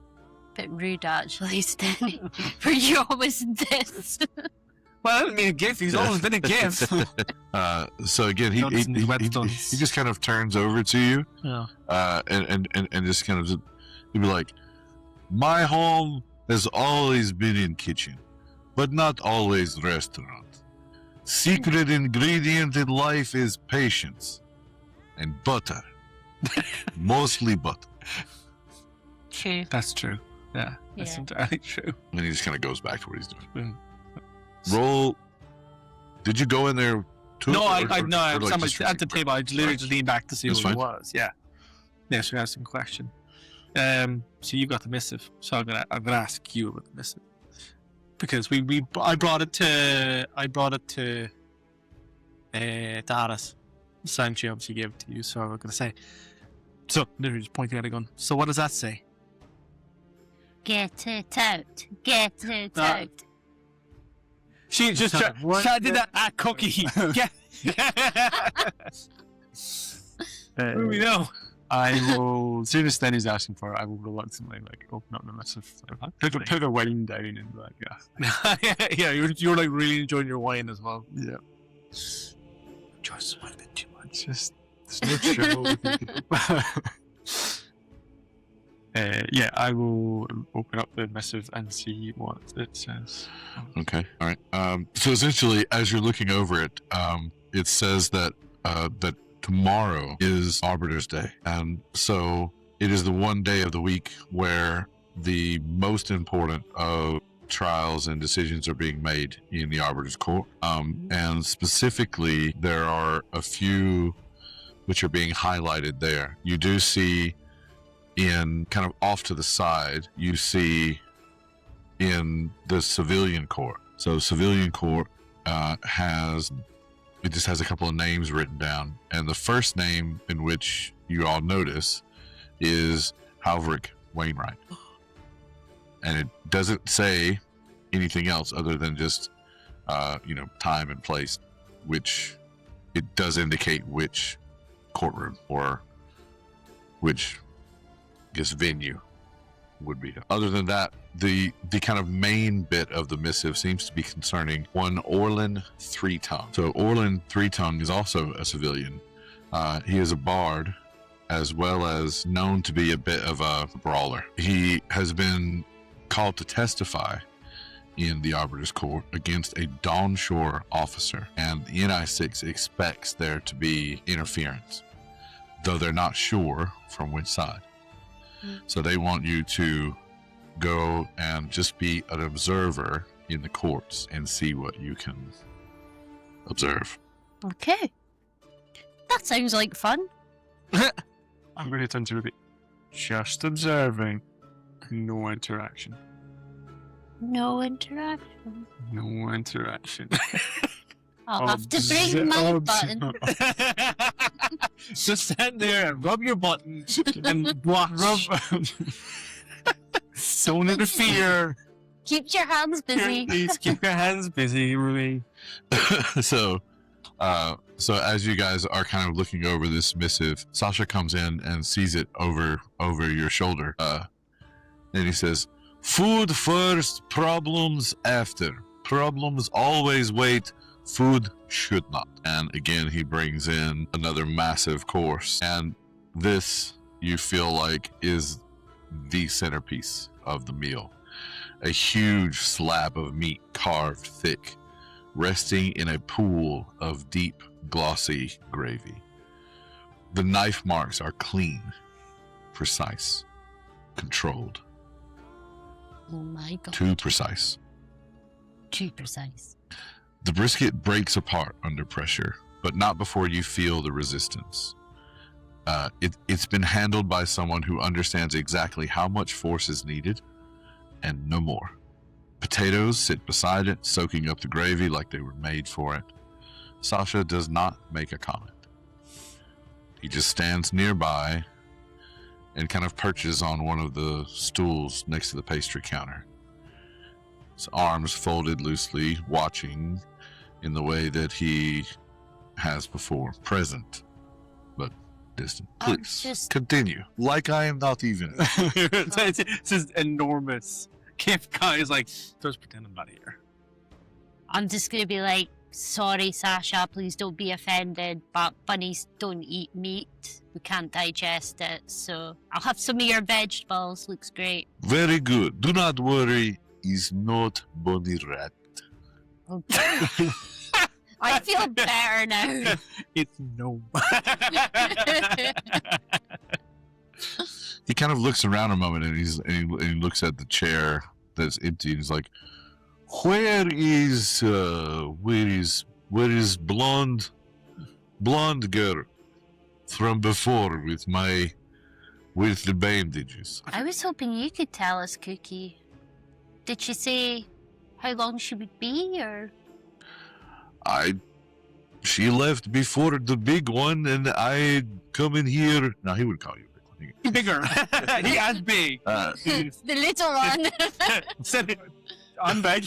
bit rude actually, Stenny. Were you always this? Well, I didn't mean a gift. He's always been a gift. So again, he just kind of turns over to you, and just kind of he'd be like, "My home has always been in kitchen, but not always restaurant. Secret ingredient in life is patience and butter, mostly butter." True. That's true. Yeah, that's Yeah. entirely true. And he just kind of goes back to what he's doing. Mm. Roll. Did you go in there too? No, I or was like just at the table. I literally just leaned back to see That's who it fine. was. Yeah. Yeah, so I asked him a question. So you got the missive. So I'm gonna ask you about the missive. Because I brought it to Darius. Sanchi obviously gave it to you, so I'm gonna say. So literally just pointing at a gun. So what does that say? Get it out. Get it out. She just did that at Cookie. Yeah. We know. I will, as soon as Stenny's asking for it, I will reluctantly open up the missive, put the wine down and Yeah, you're like really enjoying your wine as well. yeah. Just a bit too much. Just there's no chill with you. Yeah, I will open up the missive and see what it says. Okay, all right. So essentially, as you're looking over it, it says that that tomorrow is Arbiter's Day, and so it is the one day of the week where the most important of trials and decisions are being made in the Arbiter's Court. And specifically, there are a few which are being highlighted there. You do see in kind of off to the side, you see in the civilian court. So civilian court just has a couple of names written down, and the first name in which you all notice is Halverick Wainwright, and it doesn't say anything else other than just time and place, which it does indicate which courtroom or which venue would be. Other than that, the kind of main bit of the missive seems to be concerning one Orlin Three-Tongue. So Orlin Three-Tongue is also a civilian. He is a bard, as well as known to be a bit of a brawler. He has been called to testify in the Arbiter's Court against a Dawnshore officer, and the NI6 expects there to be interference, though they're not sure from which side. So they want you to go and just be an observer in the courts and see what you can observe. Okay. That sounds like fun. I'm going to turn to Ruby. Just observing. No interaction. No interaction. No interaction. I'll have to bring my button. Just stand there and rub your button and watch. Don't interfere. Keep your hands busy. Please keep your hands busy, Ruby. So as you guys are kind of looking over this missive, Sasha comes in and sees it over your shoulder. And he says, "Food first, problems after. Problems always wait. Food should not." And again, he brings in another massive course. And this, you feel like, is the centerpiece of the meal. A huge slab of meat carved thick, resting in a pool of deep, glossy gravy. The knife marks are clean, precise, controlled. Oh my god. Too precise. Too precise. The brisket breaks apart under pressure, but not before you feel the resistance. It's been handled by someone who understands exactly how much force is needed, and no more. Potatoes sit beside it, soaking up the gravy like they were made for it. Sasha does not make a comment. He just stands nearby and kind of perches on one of the stools next to the pastry counter. His arms folded loosely, watching in the way that he has before. Present, but distant. Please, continue. Like I am not even. This is enormous. Kif guy is like, just pretend I'm not here. I'm just gonna be like, sorry, Sasha, please don't be offended, but bunnies don't eat meat. We can't digest it, so I'll have some of your vegetables. Looks great. Very good. Do not worry. Is not bunny rat. Okay. I feel better now. It's no. He kind of looks around a moment and he looks at the chair that's empty and he's like, where is blonde girl from before with the bandages? I was hoping you could tell us, Cookie. Did she say how long she would be, or? She left before the big one, and I come in here. No, he would call you big one. Bigger. He as big. The little one. I'm big.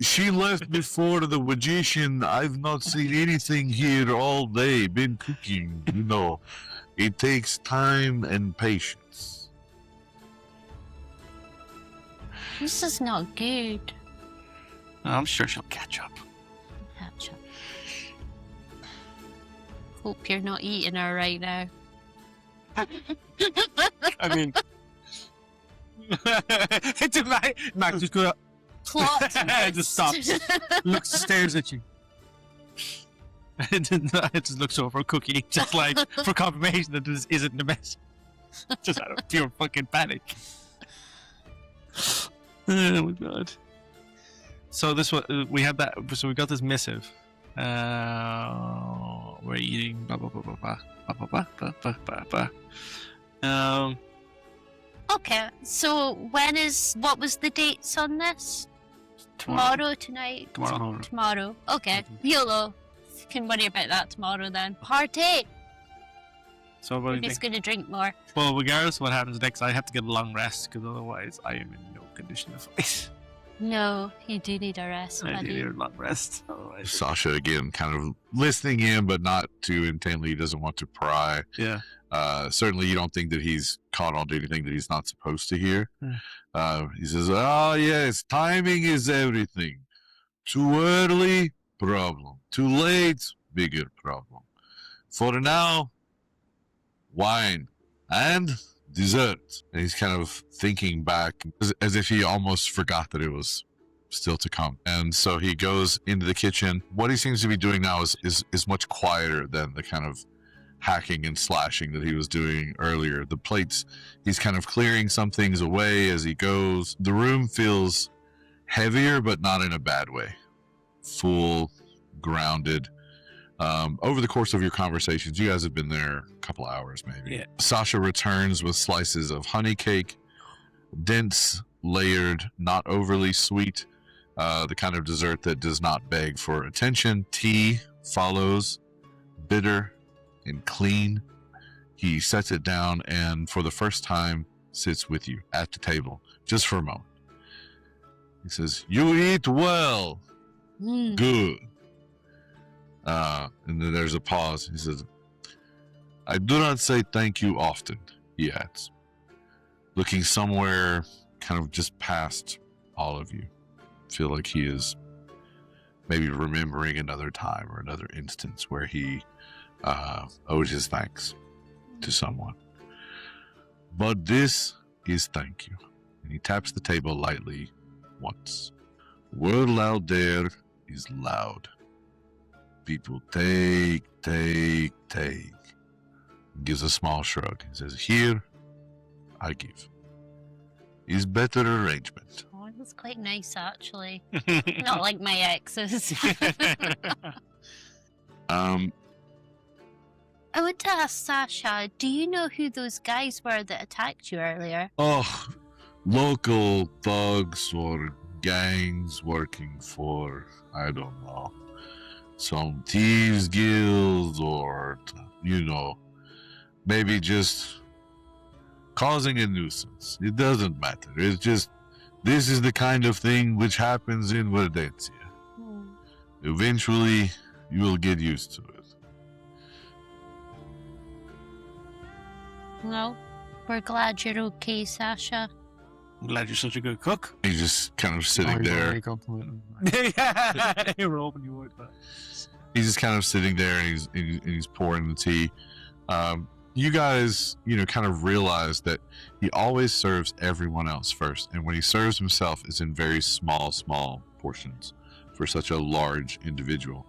She left before the magician. I've not seen anything here all day. Been cooking, you know. It takes time and patience. This is not good. I'm sure she'll catch up. Catch up. Hope you're not eating her right now. I mean, Max just go. Plot. Just stops. Looks, stares at you. It just looks over Cookie, just like for confirmation that this isn't Nemessia. Just out of pure fucking panic. Oh my god. So this one, we have that. So we got this missive. We're eating. Okay, so what was the dates on this? Tomorrow, tonight? Tomorrow. Okay, YOLO. Can worry about that tomorrow then. Party! So what do you Maybe he's think? gonna drink more. Well, regardless of what happens next, I have to get a long rest because otherwise I am in no condition to fight. No, you do need a rest, I buddy. need a long rest. Otherwise, Sasha again, kind of listening in, but not too intently. He doesn't want to pry. yeah. Certainly, you don't think that he's caught on to anything that he's not supposed to hear. Hmm. He says, "Oh yes, timing is everything. Too early, problem. Too late, bigger problem. For now, wine and dessert." And he's kind of thinking back as if he almost forgot that it was still to come. And so he goes into the kitchen. What he seems to be doing now is much quieter than the kind of hacking and slashing that he was doing earlier. The plates, he's kind of clearing some things away as he goes. The room feels heavier, but not in a bad way. Full, grounded. Over the course of your conversations, you guys have been there a couple hours maybe. Yeah. Sasha returns with slices of honey cake, dense, layered, not overly sweet, the kind of dessert that does not beg for attention. Tea follows, bitter and clean. He sets it down and for the first time sits with you at the table, just for a moment. He says, "You eat well. Good." And then there's a pause. He says, "I do not say thank you often," he adds, looking somewhere kind of just past all of you. Feel like he is maybe remembering another time or another instance where he owed his thanks to someone. "But this is thank you." And he taps the table lightly once. "World out there is loud. People take. Gives a small shrug. He says, "Here, I give. Is better arrangement." Oh, it was quite nice, actually. Not like my exes. I want to ask Sasha, do you know who those guys were that attacked you earlier? Oh, local thugs or gangs working for, I don't know, some thieves guilds or, maybe just causing a nuisance. It doesn't matter. It's just, this is the kind of thing which happens in Verdencia. Eventually, you will get used to it. No, we're glad you're okay, Sasha. I'm glad you're such a good cook. He's just kind of sitting there. Yeah, you were hoping you would, but He's just kind of sitting there and he's pouring the tea. You guys, kind of realize that he always serves everyone else first. And when he serves himself, it's in very small portions for such a large individual.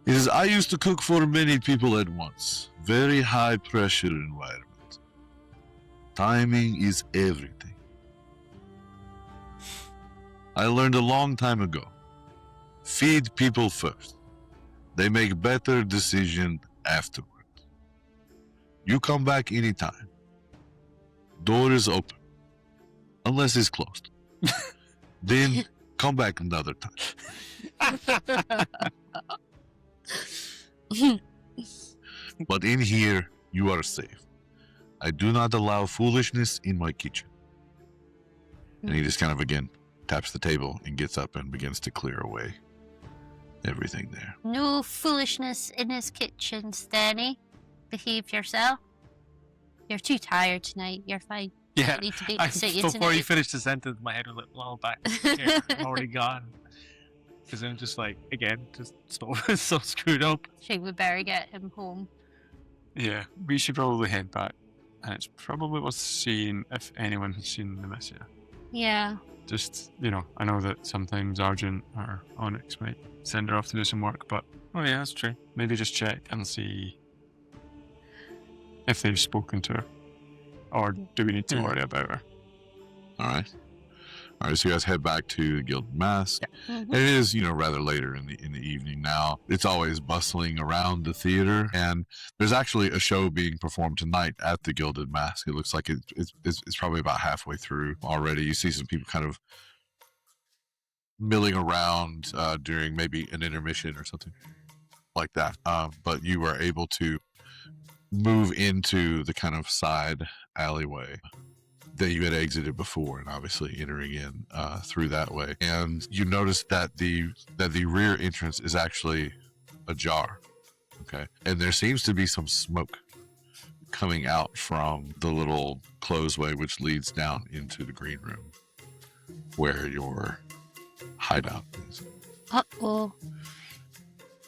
He says, "I used to cook for many people at once. Very high pressure environment. Timing is everything. I learned a long time ago. Feed people first. They make better decisions afterward. You come back anytime. Door is open. Unless it's closed. Then come back another time. But in here, you are safe. I do not allow foolishness in my kitchen." And he just kind of, again, taps the table and gets up and begins to clear away everything there. No foolishness in his kitchen, Stenny. Behave yourself. You're too tired tonight. You're fine. yeah. I need to babysit you tonight. Before you finished the sentence, my head was all back. Yeah, I'm already gone. Because I'm just like, again, just so screwed up. I think we better get him home. Yeah, we should probably head back. And it's probably worth seeing if anyone has seen Nemessia. Yeah. Just, I know that sometimes Argent or Onyx might send her off to do some work, but, oh yeah, that's true. Maybe just check and see if they've spoken to her. Or do we need to worry about her? All right. So you guys head back to the Gilded Mask. Yeah. It is, rather later in the evening now. It's always bustling around the theater, and there's actually a show being performed tonight at the Gilded Mask. It looks like it's probably about halfway through already. You see some people kind of milling around during maybe an intermission or something like that. But you were able to move into the kind of side alleyway that you had exited before, and obviously entering in through that way. And you notice that the rear entrance is actually ajar. Okay. And there seems to be some smoke coming out from the little closeway which leads down into the green room where your hideout is. Uh-oh.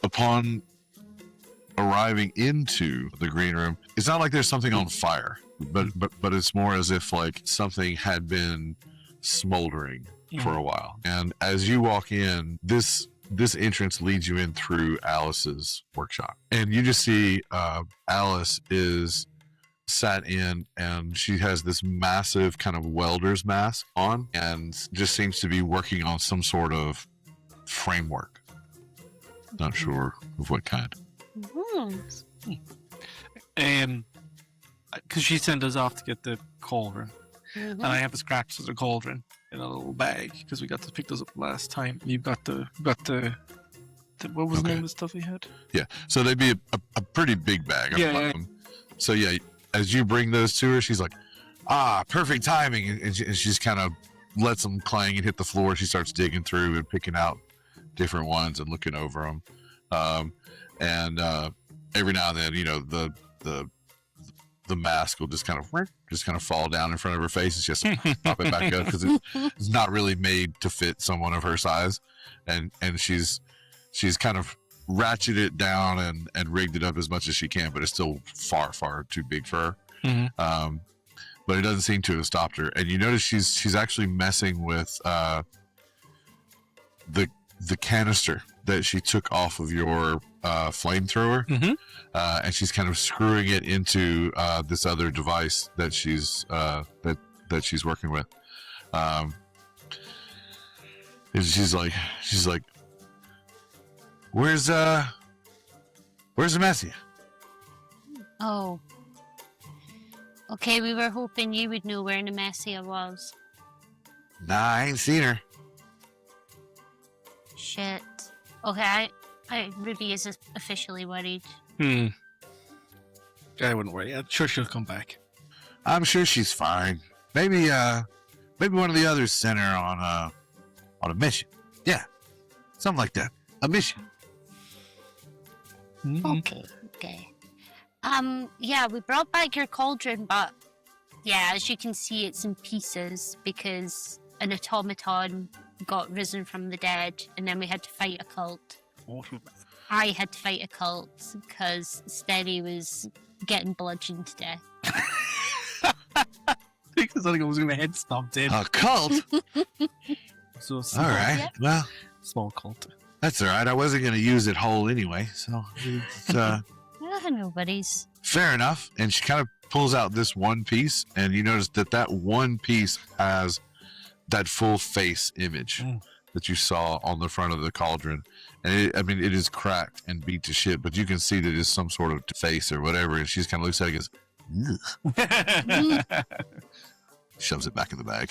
Upon arriving into the green room, it's not like there's something on fire, but it's more as if like something had been smoldering for a while. And as you walk in, this entrance leads you in through Alice's workshop, and you just see Alice is sat in, and she has this massive kind of welder's mask on, and just seems to be working on some sort of framework. Not sure of what kind. Because she sent us off to get the cauldron, and I have the scraps of the cauldron. in a little bag because we got to pick those up last time. You've got the what was the name of the stuff we had? Yeah, so they'd be a pretty big bag. Yeah. So yeah, as you bring those to her, she's like, perfect timing. And she's kind of lets them clang and hit the floor. She starts digging through and picking out different ones and looking over them. And every now and then, you know, the mask will just kind of fall down in front of her face. It's just pop it back up because it's not really made to fit someone of her size. And she's kind of ratcheted it down and rigged it up as much as she can, but it's still far, far too big for her. Mm-hmm. But it doesn't seem to have stopped her. And you notice she's actually messing with the canister that she took off of your flamethrower, and she's kind of screwing it into this other device that she's working with. And she's like, where's Nemessia? Oh. Okay, we were hoping you would know where Nemessia was. Nah, I ain't seen her. Shit. Okay, Ruby is officially worried. I wouldn't worry. I'm sure she'll come back. I'm sure she's fine. Maybe one of the others sent her on a mission. Yeah, something like that. A mission. Okay. Yeah, we brought back your cauldron, but yeah, as you can see, it's in pieces because an automaton got risen from the dead, and then we had to fight a cult. I had to fight a cult because Stenny was getting bludgeoned to death. Because I think I was going to head stomped in. A cult? So All right. Yeah. Well, small cult. that's all right. I wasn't going to use it whole anyway, so it's Nobody's. fair enough. And she kind of pulls out this one piece, and you notice that one piece has that full face image that you saw on the front of the cauldron. And it is cracked and beat to shit, but you can see that it's some sort of face or whatever. And she's kind of looks at it and goes, shoves it back in the bag,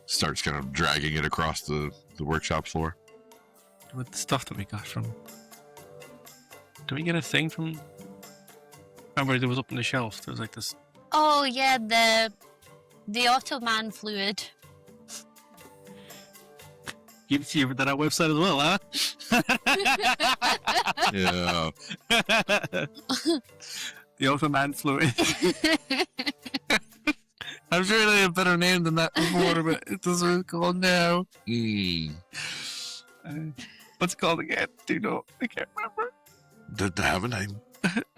starts kind of dragging it across the workshop floor. With the stuff that we got from... Did we get a thing from... Remember, there was up on the shelf. There was like this... Oh yeah, the Ottoman fluid. You see that our website as well, huh? Yeah. The Ottoman fluid. I'm sure they have a better name than that before, but it doesn't really called now. What's it called again? Do you know? I can't remember. Did they have a name?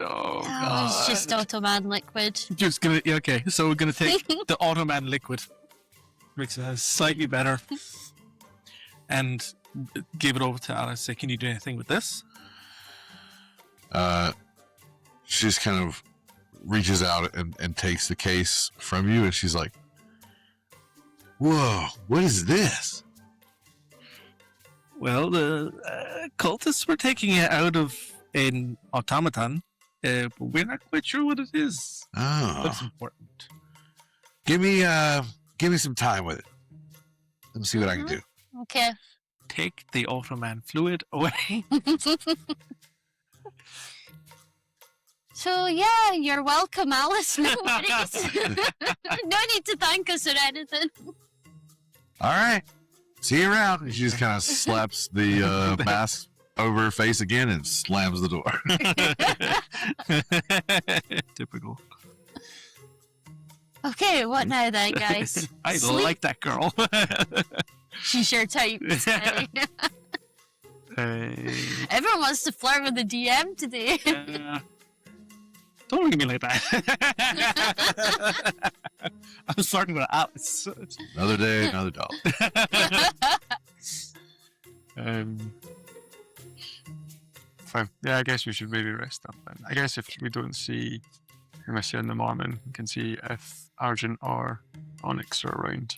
Oh, It's God. just Ottoman liquid. Just gonna... yeah, okay, so we're gonna take the Ottoman liquid. Makes it slightly better. And give it over to Alice. Say, can you do anything with this? She just kind of reaches out and takes the case from you, and she's like, Whoa, what is this? Well, the cultists were taking it out of an automaton, but we're not quite sure what it is. But it's Oh, important. give me some time with it. Let me see what I can do. Okay. Take the Ottoman fluid away. So yeah, you're welcome, Alice. No worries. No need to thank us or anything. All right, see you around. and she just kind of slaps the mask over her face again and slams the door. Typical. Okay, what now then, guys? I Sleep. like that girl. She's your type. Stenny. Everyone wants to flirt with the DM today. Don't look at me like that. I'm starting with Alice. Another day, another dog. Fine. Yeah, I guess we should maybe rest up then. I guess if we don't see Nemessia in the morning, we can see if Argent or Onyx are around.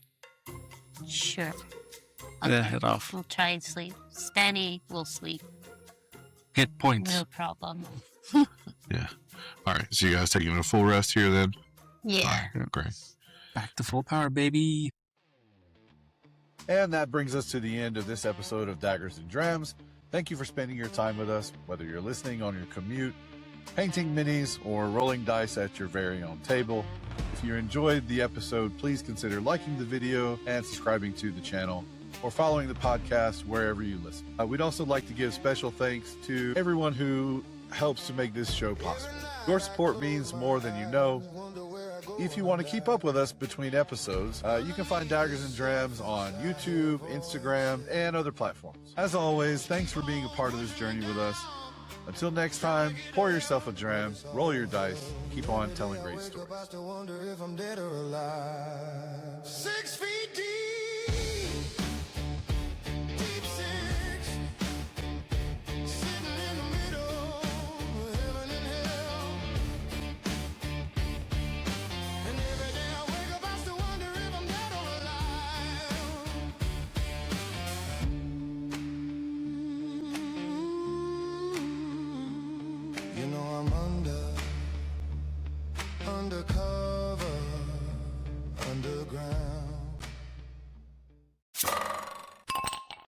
Sure. Yeah, head off. We'll try and sleep. Stenny will sleep. Hit points. No problem. Yeah. All right. So you guys taking a full rest here then? Yeah. All right, great. Back to full power, baby. And that brings us to the end of this episode of Daggers and Drams. Thank you for spending your time with us, whether you're listening on your commute, painting minis, or rolling dice at your very own table. If you enjoyed the episode, please consider liking the video and subscribing to the channel, or following the podcast wherever you listen. We'd also like to give special thanks to everyone who helps to make this show possible. Your support means more than you know. If you want to keep up with us between episodes, you can find Daggers and Drams on YouTube, Instagram, and other platforms. As always, thanks for being a part of this journey with us. Until next time, pour yourself a dram, roll your dice, keep on telling great stories. 6 feet deep.